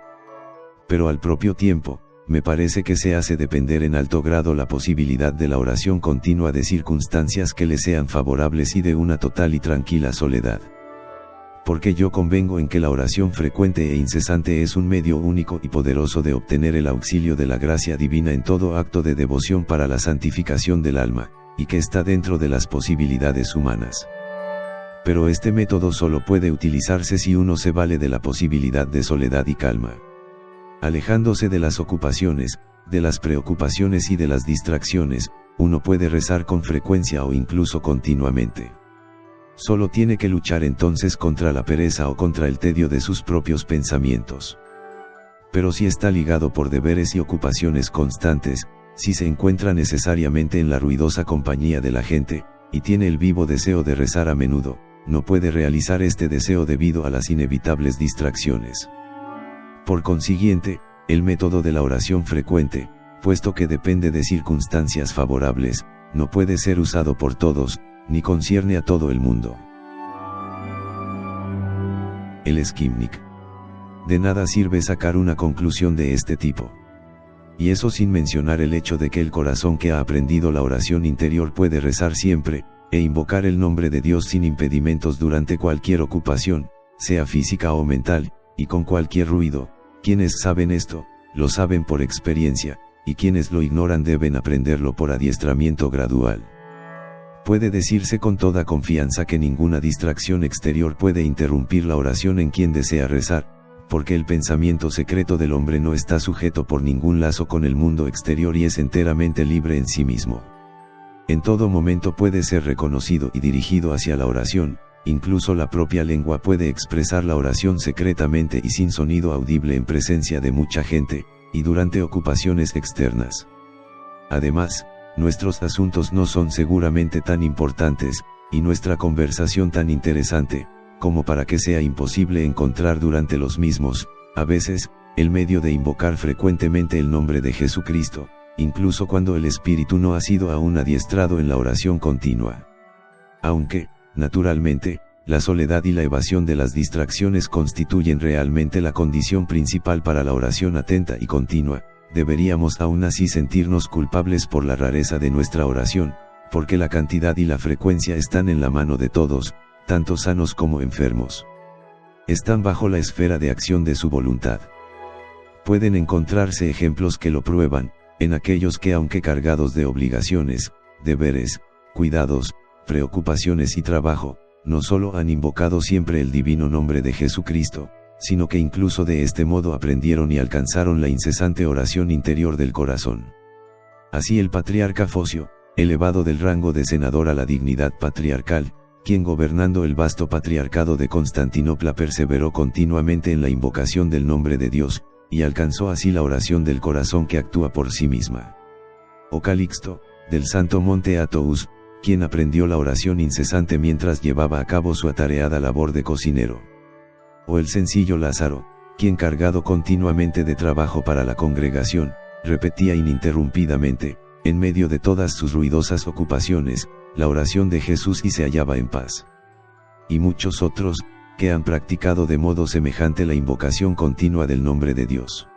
Pero al propio tiempo, me parece que se hace depender en alto grado la posibilidad de la oración continua de circunstancias que le sean favorables y de una total y tranquila soledad. Porque yo convengo en que la oración frecuente e incesante es un medio único y poderoso de obtener el auxilio de la gracia divina en todo acto de devoción para la santificación del alma, y que está dentro de las posibilidades humanas. Pero este método solo puede utilizarse si uno se vale de la posibilidad de soledad y calma. Alejándose de las ocupaciones, de las preocupaciones y de las distracciones, uno puede rezar con frecuencia o incluso continuamente. Solo tiene que luchar entonces contra la pereza o contra el tedio de sus propios pensamientos. Pero si está ligado por deberes y ocupaciones constantes, si se encuentra necesariamente en la ruidosa compañía de la gente, y tiene el vivo deseo de rezar a menudo, no puede realizar este deseo debido a las inevitables distracciones. Por consiguiente, el método de la oración frecuente, puesto que depende de circunstancias favorables, no puede ser usado por todos, ni concierne a todo el mundo. El Skimnik. De nada sirve sacar una conclusión de este tipo. Y eso sin mencionar el hecho de que el corazón que ha aprendido la oración interior puede rezar siempre, e invocar el nombre de Dios sin impedimentos durante cualquier ocupación, sea física o mental, y con cualquier ruido. Quienes saben esto, lo saben por experiencia, y quienes lo ignoran deben aprenderlo por adiestramiento gradual. Puede decirse con toda confianza que ninguna distracción exterior puede interrumpir la oración en quien desea rezar, porque el pensamiento secreto del hombre no está sujeto por ningún lazo con el mundo exterior y es enteramente libre en sí mismo. En todo momento puede ser reconocido y dirigido hacia la oración, incluso la propia lengua puede expresar la oración secretamente y sin sonido audible en presencia de mucha gente, y durante ocupaciones externas. Además, nuestros asuntos no son seguramente tan importantes, y nuestra conversación tan interesante, como para que sea imposible encontrar durante los mismos, a veces, el medio de invocar frecuentemente el nombre de Jesucristo, incluso cuando el espíritu no ha sido aún adiestrado en la oración continua. Aunque, naturalmente, la soledad y la evasión de las distracciones constituyen realmente la condición principal para la oración atenta y continua, deberíamos aún así sentirnos culpables por la rareza de nuestra oración, porque la cantidad y la frecuencia están en la mano de todos, tanto sanos como enfermos. Están bajo la esfera de acción de su voluntad. Pueden encontrarse ejemplos que lo prueban, en aquellos que aunque cargados de obligaciones, deberes, cuidados, preocupaciones y trabajo, no solo han invocado siempre el divino nombre de Jesucristo, sino que incluso de este modo aprendieron y alcanzaron la incesante oración interior del corazón. Así el patriarca Focio, elevado del rango de senador a la dignidad patriarcal, quien gobernando el vasto patriarcado de Constantinopla perseveró continuamente en la invocación del nombre de Dios, y alcanzó así la oración del corazón que actúa por sí misma. O Calixto, del santo monte Athos, quien aprendió la oración incesante mientras llevaba a cabo su atareada labor de cocinero. O el sencillo Lázaro, quien cargado continuamente de trabajo para la congregación, repetía ininterrumpidamente, en medio de todas sus ruidosas ocupaciones, la oración de Jesús y se hallaba en paz. Y muchos otros, que han practicado de modo semejante la invocación continua del nombre de Dios.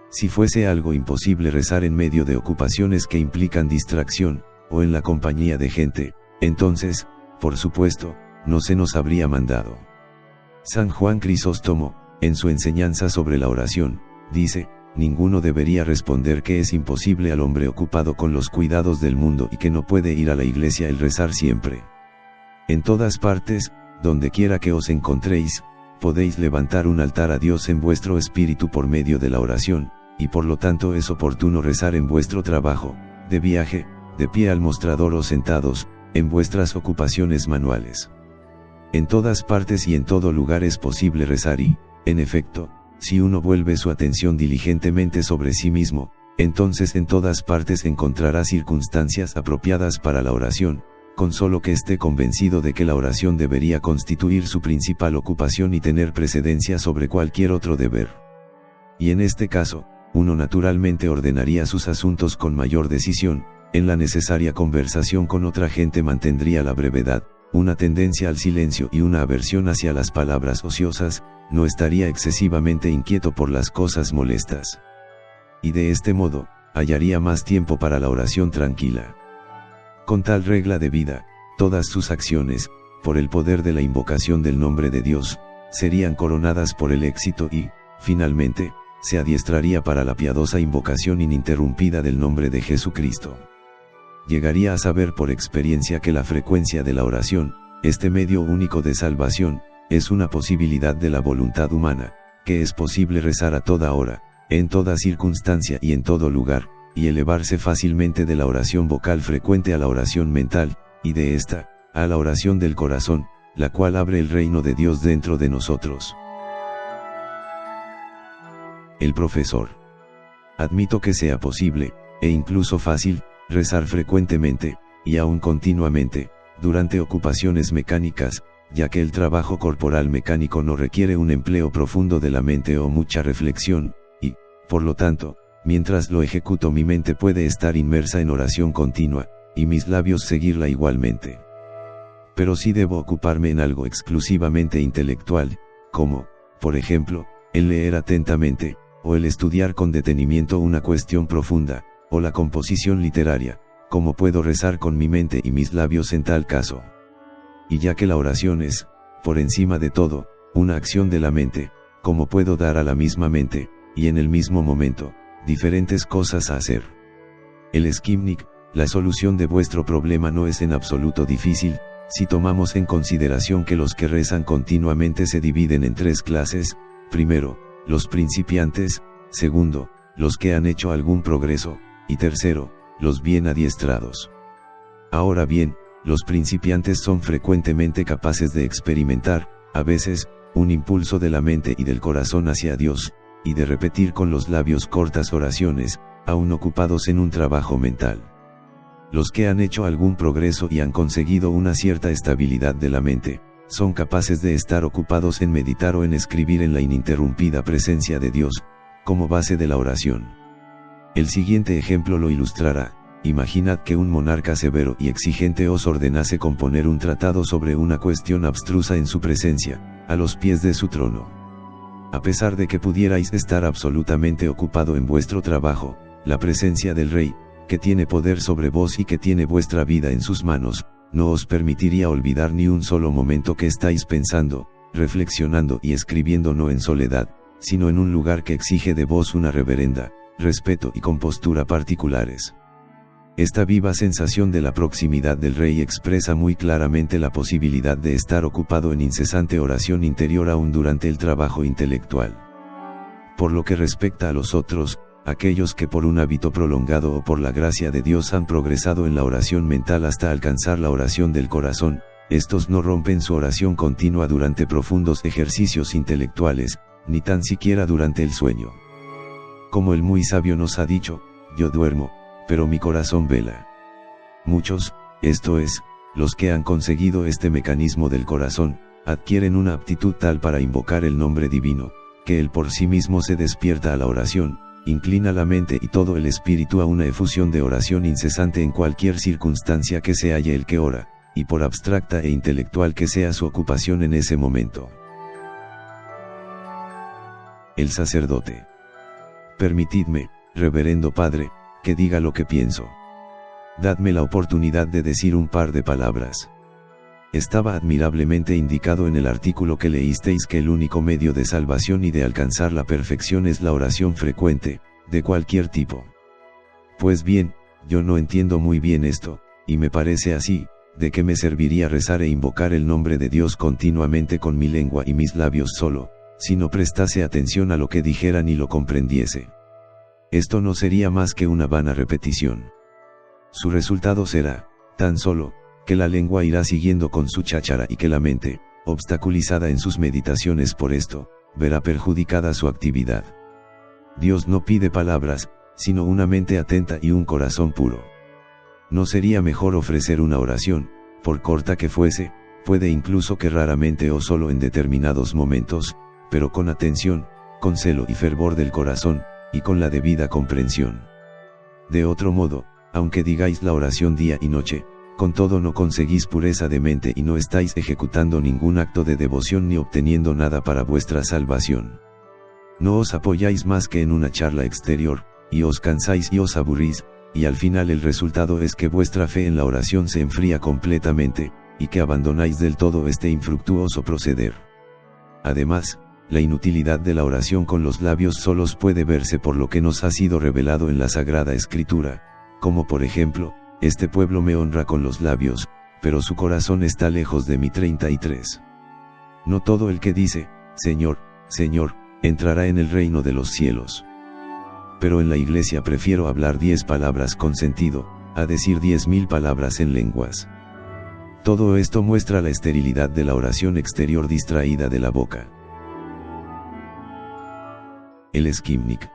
Si fuese algo imposible rezar en medio de ocupaciones que implican distracción, o en la compañía de gente, entonces, por supuesto, no se nos habría mandado. San Juan Crisóstomo, en su enseñanza sobre la oración, dice: ninguno debería responder que es imposible al hombre ocupado con los cuidados del mundo y que no puede ir a la iglesia el rezar siempre. En todas partes, donde quiera que os encontréis, podéis levantar un altar a Dios en vuestro espíritu por medio de la oración, y por lo tanto es oportuno rezar en vuestro trabajo, de viaje, de pie al mostrador o sentados, en vuestras ocupaciones manuales. En todas partes y en todo lugar es posible rezar y, en efecto, si uno vuelve su atención diligentemente sobre sí mismo, entonces en todas partes encontrará circunstancias apropiadas para la oración, con solo que esté convencido de que la oración debería constituir su principal ocupación y tener precedencia sobre cualquier otro deber. Y en este caso, uno naturalmente ordenaría sus asuntos con mayor decisión, en la necesaria conversación con otra gente mantendría la brevedad, una tendencia al silencio y una aversión hacia las palabras ociosas, no estaría excesivamente inquieto por las cosas molestas. Y de este modo, hallaría más tiempo para la oración tranquila. Con tal regla de vida, todas sus acciones, por el poder de la invocación del nombre de Dios, serían coronadas por el éxito y, finalmente, se adiestraría para la piadosa invocación ininterrumpida del nombre de Jesucristo. Llegaría a saber por experiencia que la frecuencia de la oración, este medio único de salvación, es una posibilidad de la voluntad humana, que es posible rezar a toda hora, en toda circunstancia y en todo lugar, y elevarse fácilmente de la oración vocal frecuente a la oración mental, y de esta, a la oración del corazón, la cual abre el reino de Dios dentro de nosotros. El profesor. Admito que sea posible, e incluso fácil, rezar frecuentemente, y aún continuamente, durante ocupaciones mecánicas, ya que el trabajo corporal mecánico no requiere un empleo profundo de la mente o mucha reflexión, y, por lo tanto, mientras lo ejecuto mi mente puede estar inmersa en oración continua, y mis labios seguirla igualmente. Pero sí debo ocuparme en algo exclusivamente intelectual, como, por ejemplo, el leer atentamente, o el estudiar con detenimiento una cuestión profunda, o la composición literaria, como puedo rezar con mi mente y mis labios en tal caso. Y ya que la oración es, por encima de todo, una acción de la mente, como puedo dar a la misma mente, y en el mismo momento, diferentes cosas a hacer. El skimnik, la solución de vuestro problema no es en absoluto difícil, si tomamos en consideración que los que rezan continuamente se dividen en 3 clases, primero, los principiantes, segundo, los que han hecho algún progreso, y tercero, los bien adiestrados. Ahora bien, los principiantes son frecuentemente capaces de experimentar, a veces, un impulso de la mente y del corazón hacia Dios, y de repetir con los labios cortas oraciones, aún ocupados en un trabajo mental. Los que han hecho algún progreso y han conseguido una cierta estabilidad de la mente, son capaces de estar ocupados en meditar o en escribir en la ininterrumpida presencia de Dios, como base de la oración. El siguiente ejemplo lo ilustrará. Imaginad que un monarca severo y exigente os ordenase componer un tratado sobre una cuestión abstrusa en su presencia, a los pies de su trono. A pesar de que pudierais estar absolutamente ocupado en vuestro trabajo, la presencia del rey, que tiene poder sobre vos y que tiene vuestra vida en sus manos, no os permitiría olvidar ni un solo momento que estáis pensando, reflexionando y escribiendo no en soledad, sino en un lugar que exige de vos una reverenda, respeto y compostura particulares. Esta viva sensación de la proximidad del rey expresa muy claramente la posibilidad de estar ocupado en incesante oración interior aún durante el trabajo intelectual. Por lo que respecta a los otros, aquellos que por un hábito prolongado o por la gracia de Dios han progresado en la oración mental hasta alcanzar la oración del corazón, estos no rompen su oración continua durante profundos ejercicios intelectuales, ni tan siquiera durante el sueño. Como el muy sabio nos ha dicho, yo duermo, pero mi corazón vela. Muchos, esto es, los que han conseguido este mecanismo del corazón, adquieren una aptitud tal para invocar el nombre divino, que él por sí mismo se despierta a la oración, inclina la mente y todo el espíritu a una efusión de oración incesante en cualquier circunstancia que se halle el que ora, y por abstracta e intelectual que sea su ocupación en ese momento. El sacerdote. Permitidme, reverendo Padre, que diga lo que pienso. Dadme la oportunidad de decir un par de palabras. Estaba admirablemente indicado en el artículo que leísteis que el único medio de salvación y de alcanzar la perfección es la oración frecuente, de cualquier tipo. Pues bien, yo no entiendo muy bien esto, y me parece así, ¿de qué me serviría rezar e invocar el nombre de Dios continuamente con mi lengua y mis labios solo, si no prestase atención a lo que dijeran y lo comprendiese? Esto no sería más que una vana repetición. Su resultado será, tan solo, que la lengua irá siguiendo con su cháchara y que la mente, obstaculizada en sus meditaciones por esto, verá perjudicada su actividad. Dios no pide palabras, sino una mente atenta y un corazón puro. ¿No sería mejor ofrecer una oración, por corta que fuese, puede incluso que raramente o solo en determinados momentos, pero con atención, con celo y fervor del corazón, y con la debida comprensión? De otro modo, aunque digáis la oración día y noche, con todo no conseguís pureza de mente y no estáis ejecutando ningún acto de devoción ni obteniendo nada para vuestra salvación. No os apoyáis más que en una charla exterior, y os cansáis y os aburrís, y al final el resultado es que vuestra fe en la oración se enfría completamente, y que abandonáis del todo este infructuoso proceder. Además, la inutilidad de la oración con los labios solos puede verse por lo que nos ha sido revelado en la Sagrada Escritura, como por ejemplo, este pueblo me honra con los labios, pero su corazón está lejos de mí. 33. No todo el que dice, Señor, Señor, entrará en el reino de los cielos. Pero en la iglesia prefiero hablar 10 palabras con sentido, a decir 10.000 palabras en lenguas. Todo esto muestra la esterilidad de la oración exterior distraída de la boca. El Skimnik.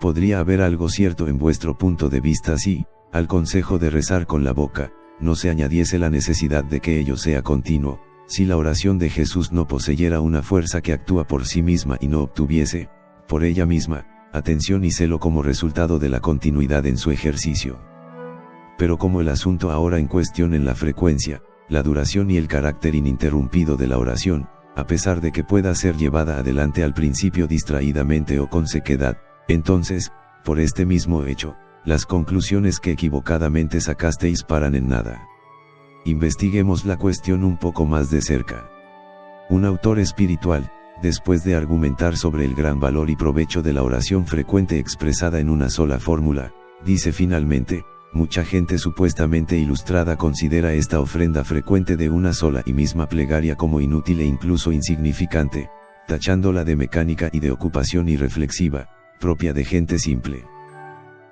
Podría haber algo cierto en vuestro punto de vista si, al consejo de rezar con la boca, no se añadiese la necesidad de que ello sea continuo, si la oración de Jesús no poseyera una fuerza que actúa por sí misma y no obtuviese, por ella misma, atención y celo como resultado de la continuidad en su ejercicio. Pero como el asunto ahora en cuestión en la frecuencia, la duración y el carácter ininterrumpido de la oración, a pesar de que pueda ser llevada adelante al principio distraídamente o con sequedad, entonces, por este mismo hecho, las conclusiones que equivocadamente sacasteis paran en nada. Investiguemos la cuestión un poco más de cerca. Un autor espiritual, después de argumentar sobre el gran valor y provecho de la oración frecuente expresada en una sola fórmula, dice finalmente: mucha gente supuestamente ilustrada considera esta ofrenda frecuente de una sola y misma plegaria como inútil e incluso insignificante, tachándola de mecánica y de ocupación irreflexiva, propia de gente simple.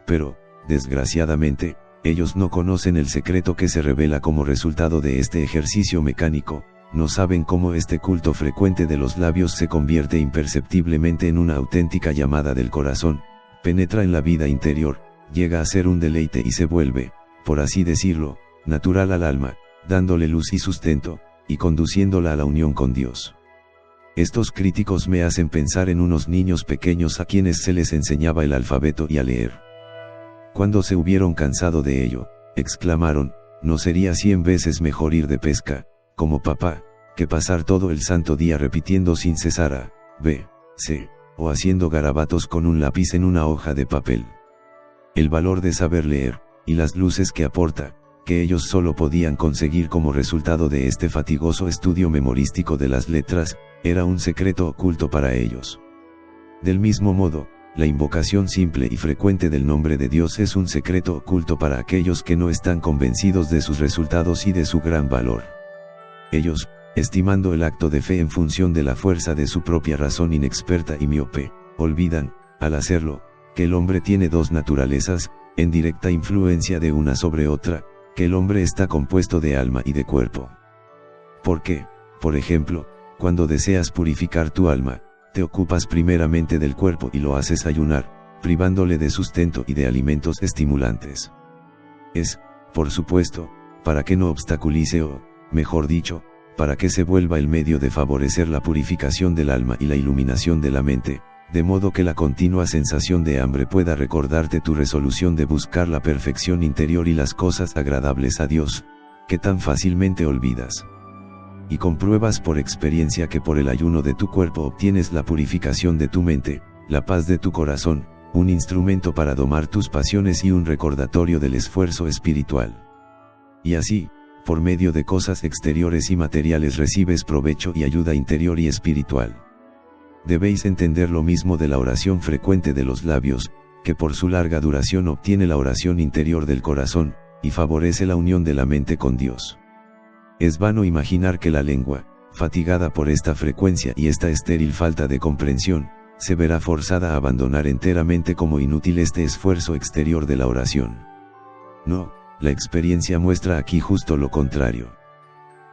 Pero, desgraciadamente, ellos no conocen el secreto que se revela como resultado de este ejercicio mecánico, no saben cómo este culto frecuente de los labios se convierte imperceptiblemente en una auténtica llamada del corazón, penetra en la vida interior, llega a ser un deleite y se vuelve, por así decirlo, natural al alma, dándole luz y sustento, y conduciéndola a la unión con Dios. Estos críticos me hacen pensar en unos niños pequeños a quienes se les enseñaba el alfabeto y a leer. Cuando se hubieron cansado de ello, exclamaron: ¿no sería 100 veces mejor ir de pesca, como papá, que pasar todo el santo día repitiendo sin cesar A, B, C, o haciendo garabatos con un lápiz en una hoja de papel? El valor de saber leer, y las luces que aporta, que ellos solo podían conseguir como resultado de este fatigoso estudio memorístico de las letras, era un secreto oculto para ellos. Del mismo modo, la invocación simple y frecuente del nombre de Dios es un secreto oculto para aquellos que no están convencidos de sus resultados y de su gran valor. Ellos, estimando el acto de fe en función de la fuerza de su propia razón inexperta y miope, olvidan, al hacerlo, que el hombre tiene dos naturalezas, en directa influencia de una sobre otra, que el hombre está compuesto de alma y de cuerpo. Porque, por ejemplo, cuando deseas purificar tu alma, te ocupas primeramente del cuerpo y lo haces ayunar, privándole de sustento y de alimentos estimulantes. Es, por supuesto, para que no obstaculice o, mejor dicho, para que se vuelva el medio de favorecer la purificación del alma y la iluminación de la mente, de modo que la continua sensación de hambre pueda recordarte tu resolución de buscar la perfección interior y las cosas agradables a Dios, que tan fácilmente olvidas. Y compruebas por experiencia que por el ayuno de tu cuerpo obtienes la purificación de tu mente, la paz de tu corazón, un instrumento para domar tus pasiones y un recordatorio del esfuerzo espiritual. Y así, por medio de cosas exteriores y materiales recibes provecho y ayuda interior y espiritual. Debéis entender lo mismo de la oración frecuente de los labios, que por su larga duración obtiene la oración interior del corazón, y favorece la unión de la mente con Dios. Es vano imaginar que la lengua, fatigada por esta frecuencia y esta estéril falta de comprensión, se verá forzada a abandonar enteramente como inútil este esfuerzo exterior de la oración. No, la experiencia muestra aquí justo lo contrario.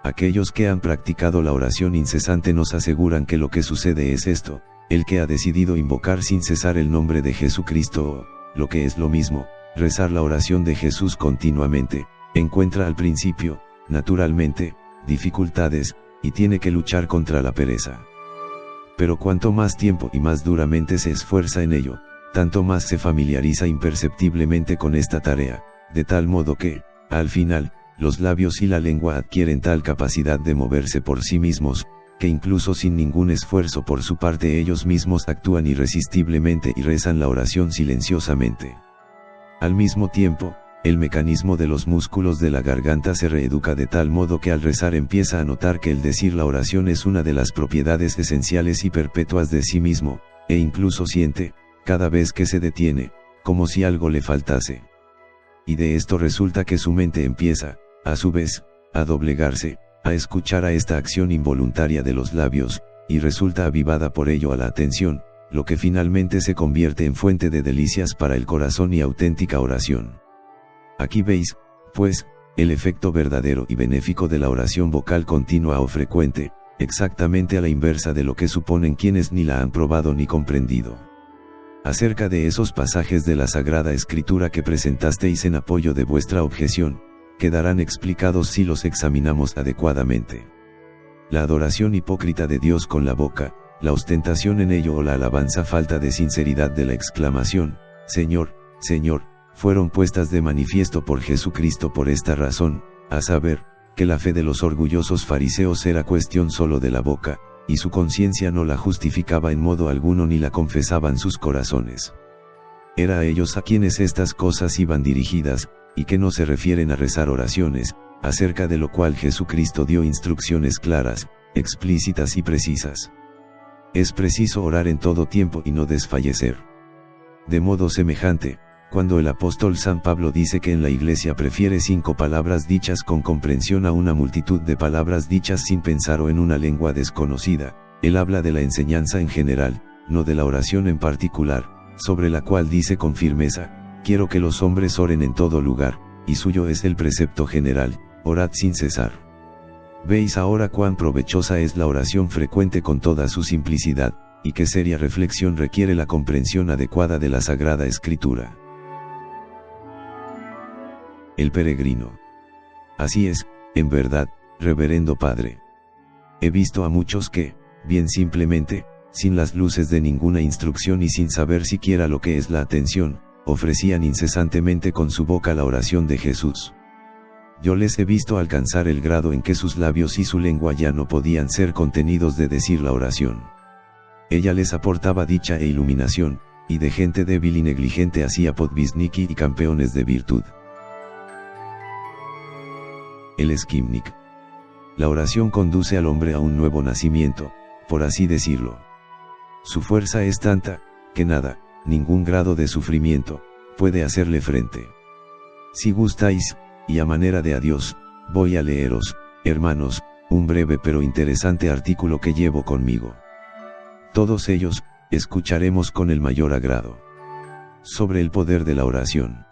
Aquellos que han practicado la oración incesante nos aseguran que lo que sucede es esto: el que ha decidido invocar sin cesar el nombre de Jesucristo o, lo que es lo mismo, rezar la oración de Jesús continuamente, encuentra al principio, naturalmente, dificultades, y tiene que luchar contra la pereza. Pero cuanto más tiempo y más duramente se esfuerza en ello, tanto más se familiariza imperceptiblemente con esta tarea, de tal modo que, al final, los labios y la lengua adquieren tal capacidad de moverse por sí mismos, que incluso sin ningún esfuerzo por su parte ellos mismos actúan irresistiblemente y rezan la oración silenciosamente. Al mismo tiempo, el mecanismo de los músculos de la garganta se reeduca de tal modo que al rezar empieza a notar que el decir la oración es una de las propiedades esenciales y perpetuas de sí mismo, e incluso siente, cada vez que se detiene, como si algo le faltase. Y de esto resulta que su mente empieza, a su vez, a doblegarse, a escuchar a esta acción involuntaria de los labios, y resulta avivada por ello a la atención, lo que finalmente se convierte en fuente de delicias para el corazón y auténtica oración. Aquí veis, pues, el efecto verdadero y benéfico de la oración vocal continua o frecuente, exactamente a la inversa de lo que suponen quienes ni la han probado ni comprendido. Acerca de esos pasajes de la Sagrada Escritura que presentasteis en apoyo de vuestra objeción, quedarán explicados si los examinamos adecuadamente. La adoración hipócrita de Dios con la boca, la ostentación en ello o la alabanza falta de sinceridad de la exclamación, Señor, Señor, fueron puestas de manifiesto por Jesucristo por esta razón, a saber, que la fe de los orgullosos fariseos era cuestión solo de la boca, y su conciencia no la justificaba en modo alguno ni la confesaban sus corazones. Era a ellos a quienes estas cosas iban dirigidas, y que no se refieren a rezar oraciones, acerca de lo cual Jesucristo dio instrucciones claras, explícitas y precisas. Es preciso orar en todo tiempo y no desfallecer. De modo semejante, cuando el apóstol San Pablo dice que en la Iglesia prefiere 5 palabras dichas con comprensión a una multitud de palabras dichas sin pensar o en una lengua desconocida, él habla de la enseñanza en general, no de la oración en particular, sobre la cual dice con firmeza, quiero que los hombres oren en todo lugar, y suyo es el precepto general, orad sin cesar. Veis ahora cuán provechosa es la oración frecuente con toda su simplicidad, y qué seria reflexión requiere la comprensión adecuada de la Sagrada Escritura. El peregrino. Así es, en verdad, reverendo Padre. He visto a muchos que, bien simplemente, sin las luces de ninguna instrucción y sin saber siquiera lo que es la atención, ofrecían incesantemente con su boca la oración de Jesús. Yo les he visto alcanzar el grado en que sus labios y su lengua ya no podían ser contenidos de decir la oración. Ella les aportaba dicha e iluminación, y de gente débil y negligente hacía podvisniki y campeones de virtud. El skimnik. La oración conduce al hombre a un nuevo nacimiento, por así decirlo. Su fuerza es tanta, que nada, ningún grado de sufrimiento, puede hacerle frente. Si gustáis, y a manera de adiós, voy a leeros, hermanos, un breve pero interesante artículo que llevo conmigo. Todos ellos, escucharemos con el mayor agrado. Sobre el poder de la oración.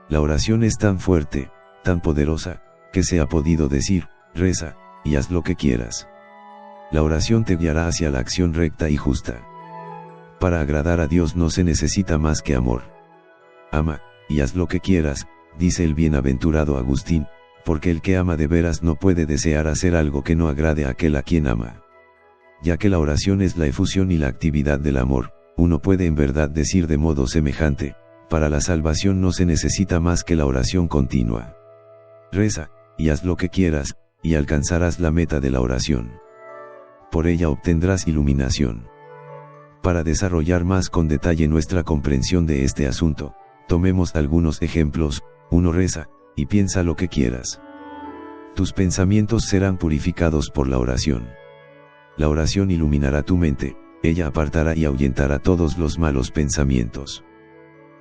La oración es tan fuerte, tan poderosa, que se ha podido decir, reza, y haz lo que quieras. La oración te guiará hacia la acción recta y justa. Para agradar a Dios no se necesita más que amor. Ama, y haz lo que quieras, dice el bienaventurado Agustín, porque el que ama de veras no puede desear hacer algo que no agrade a aquel a quien ama. Ya que la oración es la efusión y la actividad del amor, uno puede en verdad decir de modo semejante, para la salvación no se necesita más que la oración continua. Reza, y haz lo que quieras, y alcanzarás la meta de la oración. Por ella obtendrás iluminación. Para desarrollar más con detalle nuestra comprensión de este asunto, tomemos algunos ejemplos. 1. Reza, y piensa lo que quieras. Tus pensamientos serán purificados por la oración. La oración iluminará tu mente, ella apartará y ahuyentará todos los malos pensamientos.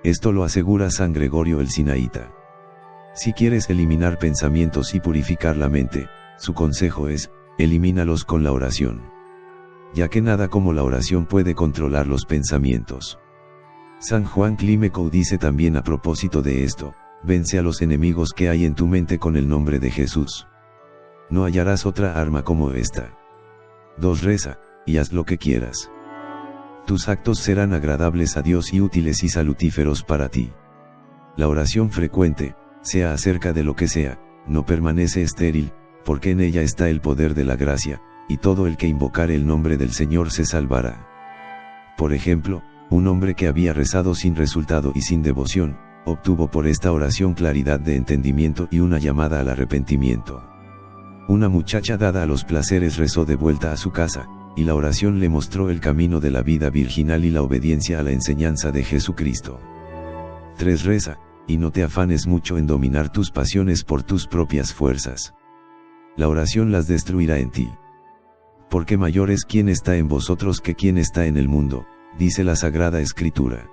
Esto lo asegura San Gregorio el Sinaíta. Si quieres eliminar pensamientos y purificar la mente, su consejo es, elimínalos con la oración. Ya que nada como la oración puede controlar los pensamientos. San Juan Climeco dice también a propósito de esto, vence a los enemigos que hay en tu mente con el nombre de Jesús. No hallarás otra arma como esta. 2. Reza, y haz lo que quieras. Tus actos serán agradables a Dios y útiles y salutíferos para ti. La oración frecuente, sea acerca de lo que sea, no permanece estéril, porque en ella está el poder de la gracia, y todo el que invocare el nombre del Señor se salvará. Por ejemplo, un hombre que había rezado sin resultado y sin devoción, obtuvo por esta oración claridad de entendimiento y una llamada al arrepentimiento. Una muchacha dada a los placeres rezó de vuelta a su casa, y la oración le mostró el camino de la vida virginal y la obediencia a la enseñanza de Jesucristo. 3. Reza, y no te afanes mucho en dominar tus pasiones por tus propias fuerzas. La oración las destruirá en ti. Porque mayor es quien está en vosotros que quien está en el mundo, dice la Sagrada Escritura.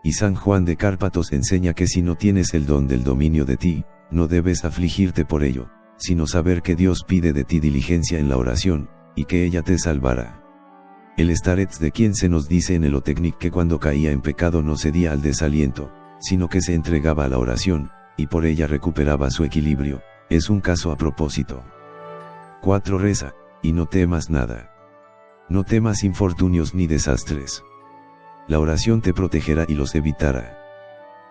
Y San Juan de Cárpatos enseña que si no tienes el don del dominio de ti, no debes afligirte por ello, sino saber que Dios pide de ti diligencia en la oración, y que ella te salvará. El Starets de quien se nos dice en el Otecnic que cuando caía en pecado no cedía al desaliento, sino que se entregaba a la oración, y por ella recuperaba su equilibrio, es un caso a propósito. 4. Reza, y no temas nada. No temas infortunios ni desastres. La oración te protegerá y los evitará.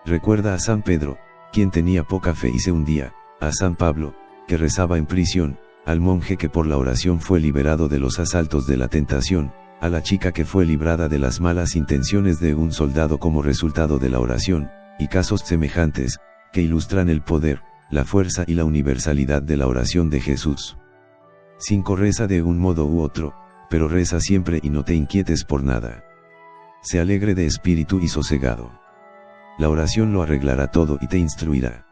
Recuerda a San Pedro, quien tenía poca fe y se hundía, a San Pablo, que rezaba en prisión, al monje que por la oración fue liberado de los asaltos de la tentación, a la chica que fue librada de las malas intenciones de un soldado como resultado de la oración, y casos semejantes, que ilustran el poder, la fuerza y la universalidad de la oración de Jesús. 5. Reza de un modo u otro, pero reza siempre y no te inquietes por nada. Sé alegre de espíritu y sosegado. La oración lo arreglará todo y te instruirá.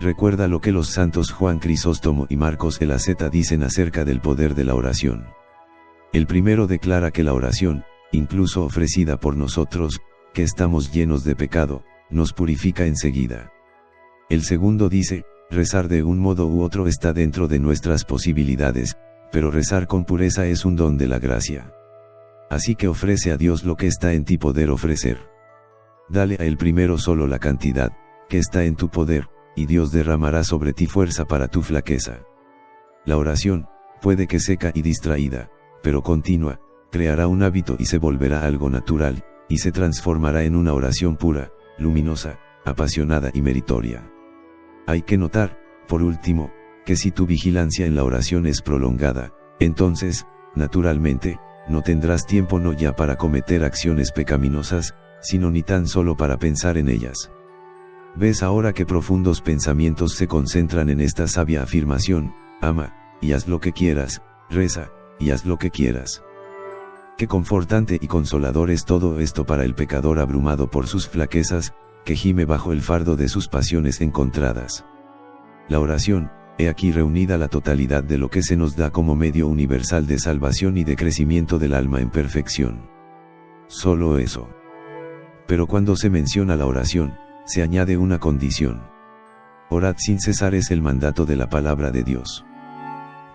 Recuerda lo que los santos Juan Crisóstomo y Marcos el Asceta dicen acerca del poder de la oración. El primero declara que la oración, incluso ofrecida por nosotros, que estamos llenos de pecado, nos purifica enseguida. El segundo dice, rezar de un modo u otro está dentro de nuestras posibilidades, pero rezar con pureza es un don de la gracia. Así que ofrece a Dios lo que está en ti poder ofrecer. Dale a Él primero solo la cantidad, que está en tu poder, y Dios derramará sobre ti fuerza para tu flaqueza. La oración, puede que seca y distraída, pero continua, creará un hábito y se volverá algo natural, y se transformará en una oración pura, luminosa, apasionada y meritoria. Hay que notar, por último, que si tu vigilancia en la oración es prolongada, entonces, naturalmente, no tendrás tiempo no ya para cometer acciones pecaminosas, sino ni tan solo para pensar en ellas. ¿Ves ahora qué profundos pensamientos se concentran en esta sabia afirmación? Ama, y haz lo que quieras, reza, y haz lo que quieras. Qué confortante y consolador es todo esto para el pecador abrumado por sus flaquezas, que gime bajo el fardo de sus pasiones encontradas. La oración, he aquí reunida la totalidad de lo que se nos da como medio universal de salvación y de crecimiento del alma en perfección. Solo eso. Pero cuando se menciona la oración, se añade una condición. Orad sin cesar es el mandato de la palabra de Dios.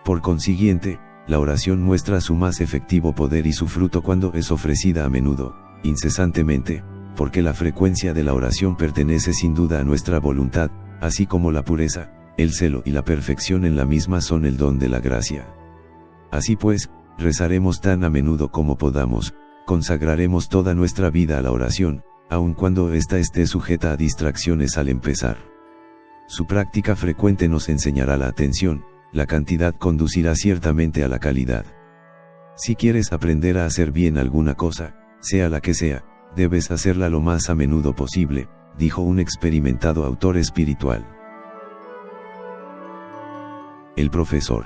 Por consiguiente, la oración muestra su más efectivo poder y su fruto cuando es ofrecida a menudo, incesantemente, porque la frecuencia de la oración pertenece sin duda a nuestra voluntad, así como la pureza, el celo y la perfección en la misma son el don de la gracia. Así pues, rezaremos tan a menudo como podamos, consagraremos toda nuestra vida a la oración, aun cuando ésta esté sujeta a distracciones al empezar. Su práctica frecuente nos enseñará la atención, la cantidad conducirá ciertamente a la calidad. Si quieres aprender a hacer bien alguna cosa, sea la que sea, debes hacerla lo más a menudo posible, dijo un experimentado autor espiritual. El profesor.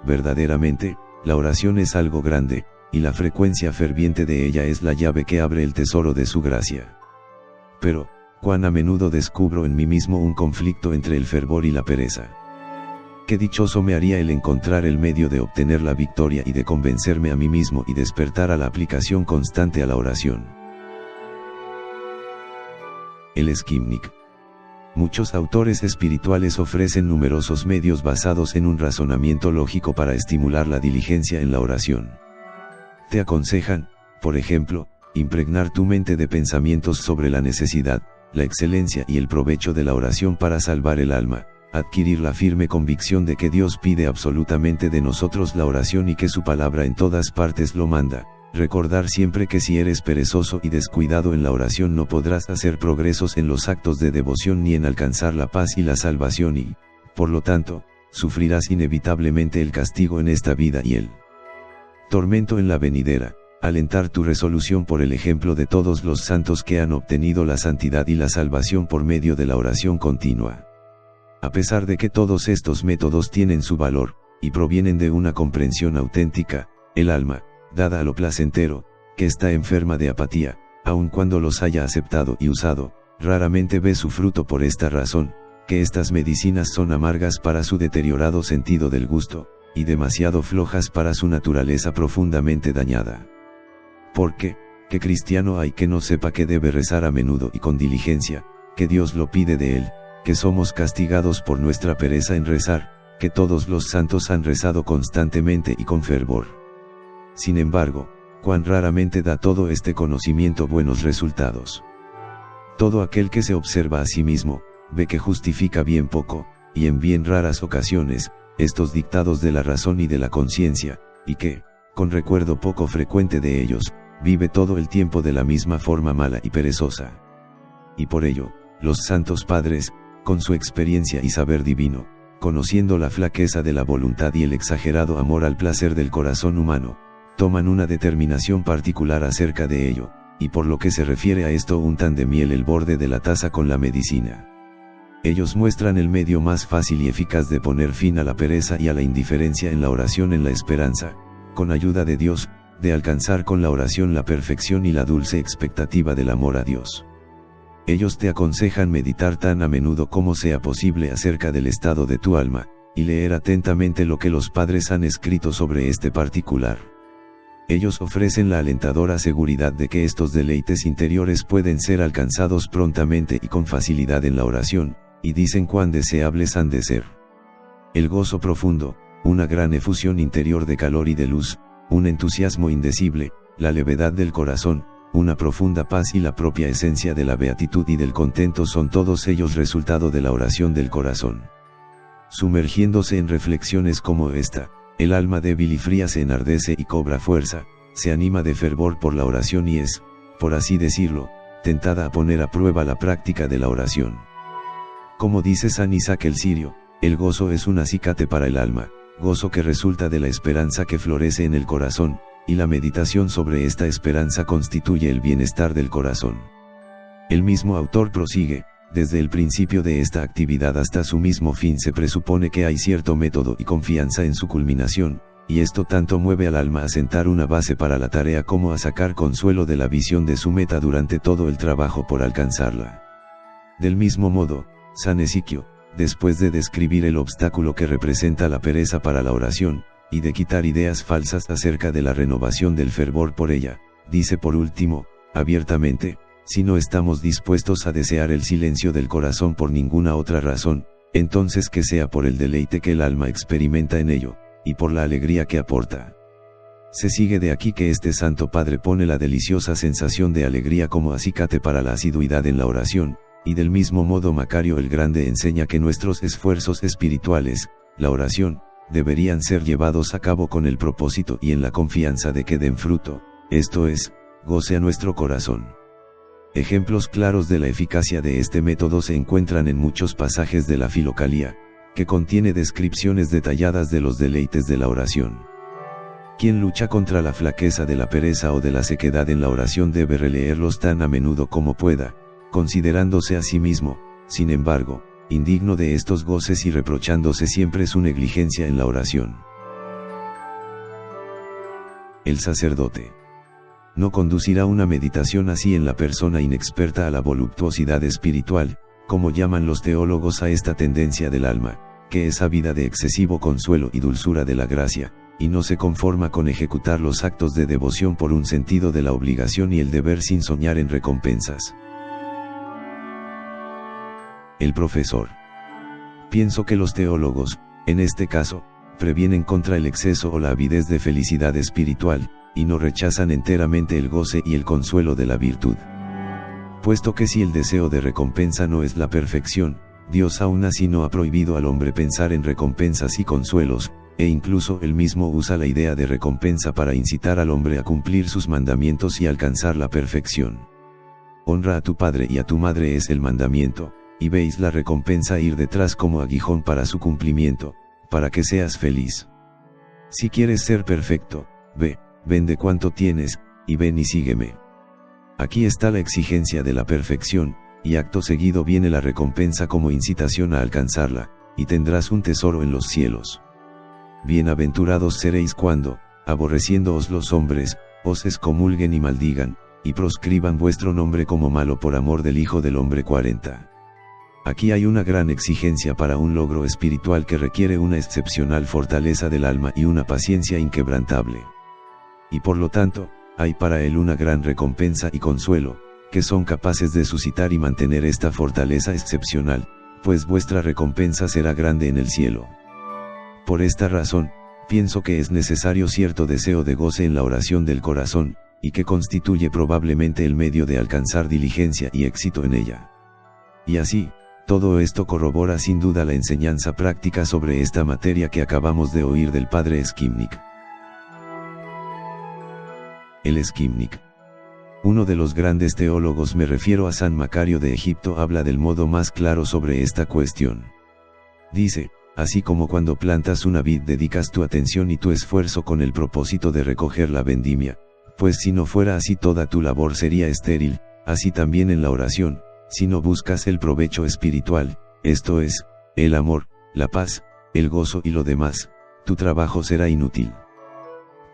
Verdaderamente, la oración es algo grande, y la frecuencia ferviente de ella es la llave que abre el tesoro de su gracia. Pero, cuán a menudo descubro en mí mismo un conflicto entre el fervor y la pereza. Qué dichoso me haría el encontrar el medio de obtener la victoria y de convencerme a mí mismo y despertar a la aplicación constante a la oración. El Skimnik. Muchos autores espirituales ofrecen numerosos medios basados en un razonamiento lógico para estimular la diligencia en la oración. Te aconsejan, por ejemplo, impregnar tu mente de pensamientos sobre la necesidad, la excelencia y el provecho de la oración para salvar el alma, adquirir la firme convicción de que Dios pide absolutamente de nosotros la oración y que su palabra en todas partes lo manda, recordar siempre que si eres perezoso y descuidado en la oración no podrás hacer progresos en los actos de devoción ni en alcanzar la paz y la salvación y, por lo tanto, sufrirás inevitablemente el castigo en esta vida y el tormento en la venidera. Alentar tu resolución por el ejemplo de todos los santos que han obtenido la santidad y la salvación por medio de la oración continua. A pesar de que todos estos métodos tienen su valor, y provienen de una comprensión auténtica, el alma, dada a lo placentero, que está enferma de apatía, aun cuando los haya aceptado y usado, raramente ve su fruto por esta razón, que estas medicinas son amargas para su deteriorado sentido del gusto, y demasiado flojas para su naturaleza profundamente dañada. Porque, ¿qué cristiano hay que no sepa que debe rezar a menudo y con diligencia, que Dios lo pide de él, que somos castigados por nuestra pereza en rezar, que todos los santos han rezado constantemente y con fervor? Sin embargo, cuán raramente da todo este conocimiento buenos resultados. Todo aquel que se observa a sí mismo, ve que justifica bien poco, y en bien raras ocasiones, estos dictados de la razón y de la conciencia, y que, con recuerdo poco frecuente de ellos, vive todo el tiempo de la misma forma mala y perezosa. Y por ello, los santos padres, con su experiencia y saber divino, conociendo la flaqueza de la voluntad y el exagerado amor al placer del corazón humano, toman una determinación particular acerca de ello, y por lo que se refiere a esto untan de miel el borde de la taza con la medicina. Ellos muestran el medio más fácil y eficaz de poner fin a la pereza y a la indiferencia en la oración en la esperanza, con ayuda de Dios, de alcanzar con la oración la perfección y la dulce expectativa del amor a Dios. Ellos te aconsejan meditar tan a menudo como sea posible acerca del estado de tu alma, y leer atentamente lo que los padres han escrito sobre este particular. Ellos ofrecen la alentadora seguridad de que estos deleites interiores pueden ser alcanzados prontamente y con facilidad en la oración, y dicen cuán deseables han de ser. El gozo profundo, una gran efusión interior de calor y de luz, un entusiasmo indecible, la levedad del corazón, una profunda paz y la propia esencia de la beatitud y del contento son todos ellos resultado de la oración del corazón. Sumergiéndose en reflexiones como esta, el alma débil y fría se enardece y cobra fuerza, se anima de fervor por la oración y es, por así decirlo, tentada a poner a prueba la práctica de la oración. Como dice San Isaac el Sirio, el gozo es un acicate para el alma, gozo que resulta de la esperanza que florece en el corazón, y la meditación sobre esta esperanza constituye el bienestar del corazón. El mismo autor prosigue, desde el principio de esta actividad hasta su mismo fin se presupone que hay cierto método y confianza en su culminación, y esto tanto mueve al alma a sentar una base para la tarea como a sacar consuelo de la visión de su meta durante todo el trabajo por alcanzarla. Del mismo modo, San Ezequiel, después de describir el obstáculo que representa la pereza para la oración, y de quitar ideas falsas acerca de la renovación del fervor por ella, dice por último, abiertamente, si no estamos dispuestos a desear el silencio del corazón por ninguna otra razón, entonces que sea por el deleite que el alma experimenta en ello, y por la alegría que aporta. Se sigue de aquí que este Santo Padre pone la deliciosa sensación de alegría como acicate para la asiduidad en la oración, y del mismo modo Macario el Grande enseña que nuestros esfuerzos espirituales, la oración, deberían ser llevados a cabo con el propósito y en la confianza de que den fruto, esto es, goce a nuestro corazón. Ejemplos claros de la eficacia de este método se encuentran en muchos pasajes de la Filocalía, que contiene descripciones detalladas de los deleites de la oración. Quien lucha contra la flaqueza de la pereza o de la sequedad en la oración debe releerlos tan a menudo como pueda, considerándose a sí mismo, sin embargo, indigno de estos goces y reprochándose siempre su negligencia en la oración. El sacerdote no conducirá una meditación así en la persona inexperta a la voluptuosidad espiritual, como llaman los teólogos a esta tendencia del alma, que es ávida de excesivo consuelo y dulzura de la gracia, y no se conforma con ejecutar los actos de devoción por un sentido de la obligación y el deber sin soñar en recompensas. El profesor. Pienso que los teólogos, en este caso, previenen contra el exceso o la avidez de felicidad espiritual, y no rechazan enteramente el goce y el consuelo de la virtud. Puesto que si el deseo de recompensa no es la perfección, Dios aún así no ha prohibido al hombre pensar en recompensas y consuelos, e incluso él mismo usa la idea de recompensa para incitar al hombre a cumplir sus mandamientos y alcanzar la perfección. Honra a tu padre y a tu madre es el mandamiento, y veis la recompensa ir detrás como aguijón para su cumplimiento, para que seas feliz. Si quieres ser perfecto, vende cuanto tienes, y ven y sígueme. Aquí está la exigencia de la perfección, y acto seguido viene la recompensa como incitación a alcanzarla, y tendrás un tesoro en los cielos. Bienaventurados seréis cuando, aborreciéndoos los hombres, os excomulguen y maldigan, y proscriban vuestro nombre como malo por amor del Hijo del Hombre. 40. Aquí hay una gran exigencia para un logro espiritual que requiere una excepcional fortaleza del alma y una paciencia inquebrantable. Y por lo tanto, hay para él una gran recompensa y consuelo, que son capaces de suscitar y mantener esta fortaleza excepcional, pues vuestra recompensa será grande en el cielo. Por esta razón, pienso que es necesario cierto deseo de goce en la oración del corazón, y que constituye probablemente el medio de alcanzar diligencia y éxito en ella. Y así, Todo esto corrobora sin duda la enseñanza práctica sobre esta materia que acabamos de oír del padre Skimnik. El Skimnik, uno de los grandes teólogos, me refiero a San Macario de Egipto, habla del modo más claro sobre esta cuestión. Dice: así como cuando plantas una vid dedicas tu atención y tu esfuerzo con el propósito de recoger la vendimia, pues si no fuera así toda tu labor sería estéril, así también en la oración, si no buscas el provecho espiritual, esto es, el amor, la paz, el gozo y lo demás, tu trabajo será inútil.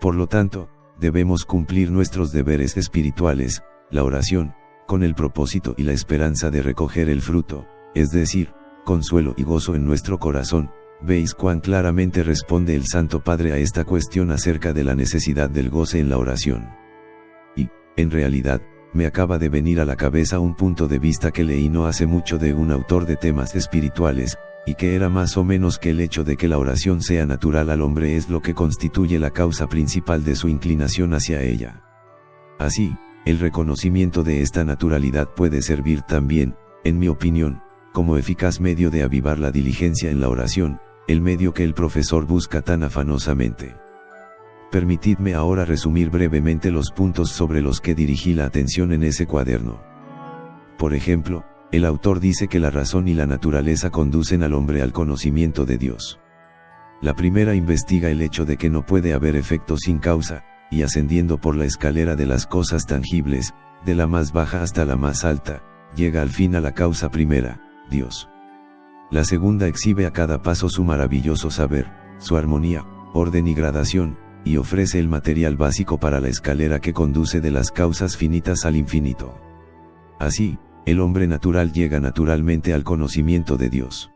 Por lo tanto, debemos cumplir nuestros deberes espirituales, la oración, con el propósito y la esperanza de recoger el fruto, es decir, consuelo y gozo en nuestro corazón. Veis cuán claramente responde el Santo Padre a esta cuestión acerca de la necesidad del goce en la oración. Y, en realidad, me acaba de venir a la cabeza un punto de vista que leí no hace mucho de un autor de temas espirituales, y que era más o menos que el hecho de que la oración sea natural al hombre es lo que constituye la causa principal de su inclinación hacia ella. Así, el reconocimiento de esta naturalidad puede servir también, en mi opinión, como eficaz medio de avivar la diligencia en la oración, el medio que el profesor busca tan afanosamente. Permitidme ahora resumir brevemente los puntos sobre los que dirigí la atención en ese cuaderno. Por ejemplo, el autor dice que la razón y la naturaleza conducen al hombre al conocimiento de Dios. La primera investiga el hecho de que no puede haber efecto sin causa, y ascendiendo por la escalera de las cosas tangibles, de la más baja hasta la más alta, llega al fin a la causa primera, Dios. La segunda exhibe a cada paso su maravilloso saber, su armonía, orden y gradación, y ofrece el material básico para la escalera que conduce de las causas finitas al infinito. Así, el hombre natural llega naturalmente al conocimiento de Dios.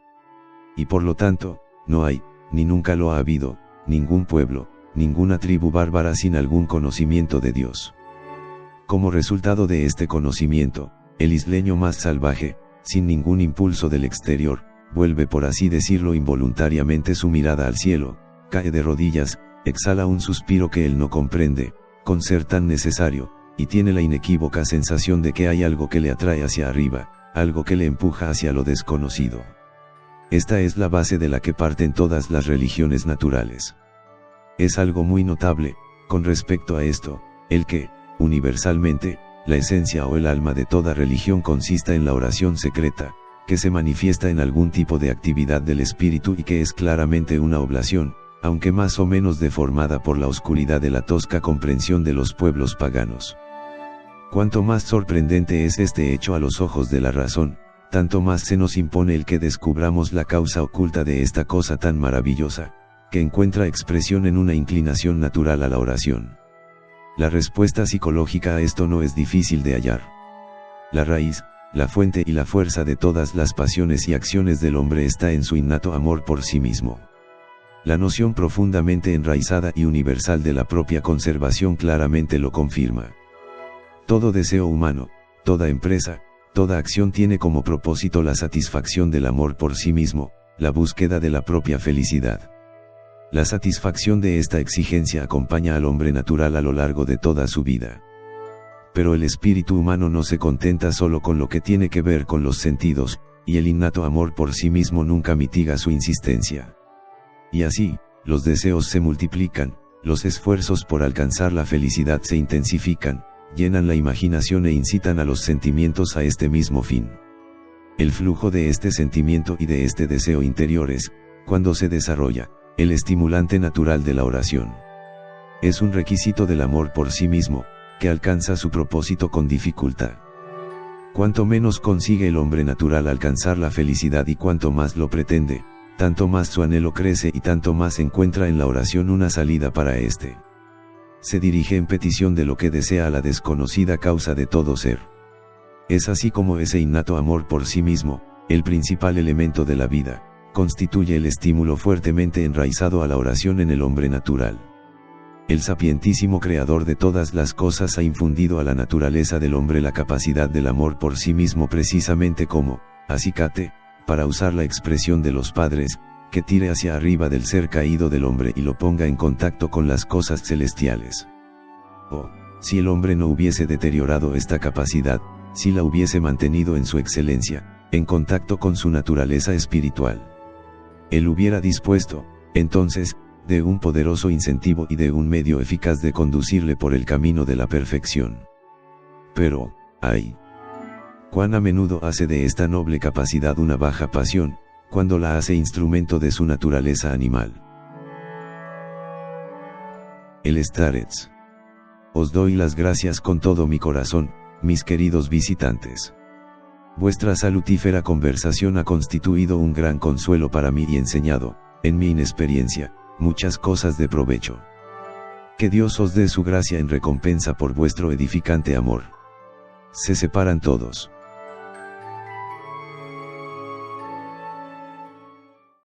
Y por lo tanto, no hay, ni nunca lo ha habido, ningún pueblo, ninguna tribu bárbara sin algún conocimiento de Dios. Como resultado de este conocimiento, el isleño más salvaje, sin ningún impulso del exterior, vuelve por así decirlo involuntariamente su mirada al cielo, cae de rodillas, exhala un suspiro que él no comprende, con ser tan necesario, y tiene la inequívoca sensación de que hay algo que le atrae hacia arriba, algo que le empuja hacia lo desconocido. Esta es la base de la que parten todas las religiones naturales. Es algo muy notable, con respecto a esto, el que, universalmente, la esencia o el alma de toda religión consista en la oración secreta, que se manifiesta en algún tipo de actividad del espíritu y que es claramente una oblación, aunque más o menos deformada por la oscuridad de la tosca comprensión de los pueblos paganos. Cuanto más sorprendente es este hecho a los ojos de la razón, tanto más se nos impone el que descubramos la causa oculta de esta cosa tan maravillosa, que encuentra expresión en una inclinación natural a la oración. La respuesta psicológica a esto no es difícil de hallar. La raíz, la fuente y la fuerza de todas las pasiones y acciones del hombre está en su innato amor por sí mismo. La noción profundamente enraizada y universal de la propia conservación claramente lo confirma. Todo deseo humano, toda empresa, toda acción tiene como propósito la satisfacción del amor por sí mismo, la búsqueda de la propia felicidad. La satisfacción de esta exigencia acompaña al hombre natural a lo largo de toda su vida. Pero el espíritu humano no se contenta solo con lo que tiene que ver con los sentidos, y el innato amor por sí mismo nunca mitiga su insistencia. Y así, los deseos se multiplican, los esfuerzos por alcanzar la felicidad se intensifican, llenan la imaginación e incitan a los sentimientos a este mismo fin. El flujo de este sentimiento y de este deseo interiores, cuando se desarrolla, el estimulante natural de la oración. Es un requisito del amor por sí mismo, que alcanza su propósito con dificultad. Cuanto menos consigue el hombre natural alcanzar la felicidad y cuanto más lo pretende, tanto más su anhelo crece y tanto más encuentra en la oración una salida para éste. Se dirige en petición de lo que desea a la desconocida causa de todo ser. Es así como ese innato amor por sí mismo, el principal elemento de la vida, constituye el estímulo fuertemente enraizado a la oración en el hombre natural. El sapientísimo creador de todas las cosas ha infundido a la naturaleza del hombre la capacidad del amor por sí mismo precisamente como, acicate, para usar la expresión de los padres, que tire hacia arriba del ser caído del hombre y lo ponga en contacto con las cosas celestiales. Oh, si el hombre no hubiese deteriorado esta capacidad, si la hubiese mantenido en su excelencia, en contacto con su naturaleza espiritual. Él hubiera dispuesto, entonces, de un poderoso incentivo y de un medio eficaz de conducirle por el camino de la perfección. Pero, ay, cuán a menudo hace de esta noble capacidad una baja pasión, cuando la hace instrumento de su naturaleza animal. El Starets. Os doy las gracias con todo mi corazón, mis queridos visitantes. Vuestra salutífera conversación ha constituido un gran consuelo para mí y enseñado, en mi inexperiencia, muchas cosas de provecho. Que Dios os dé su gracia en recompensa por vuestro edificante amor. Se separan todos.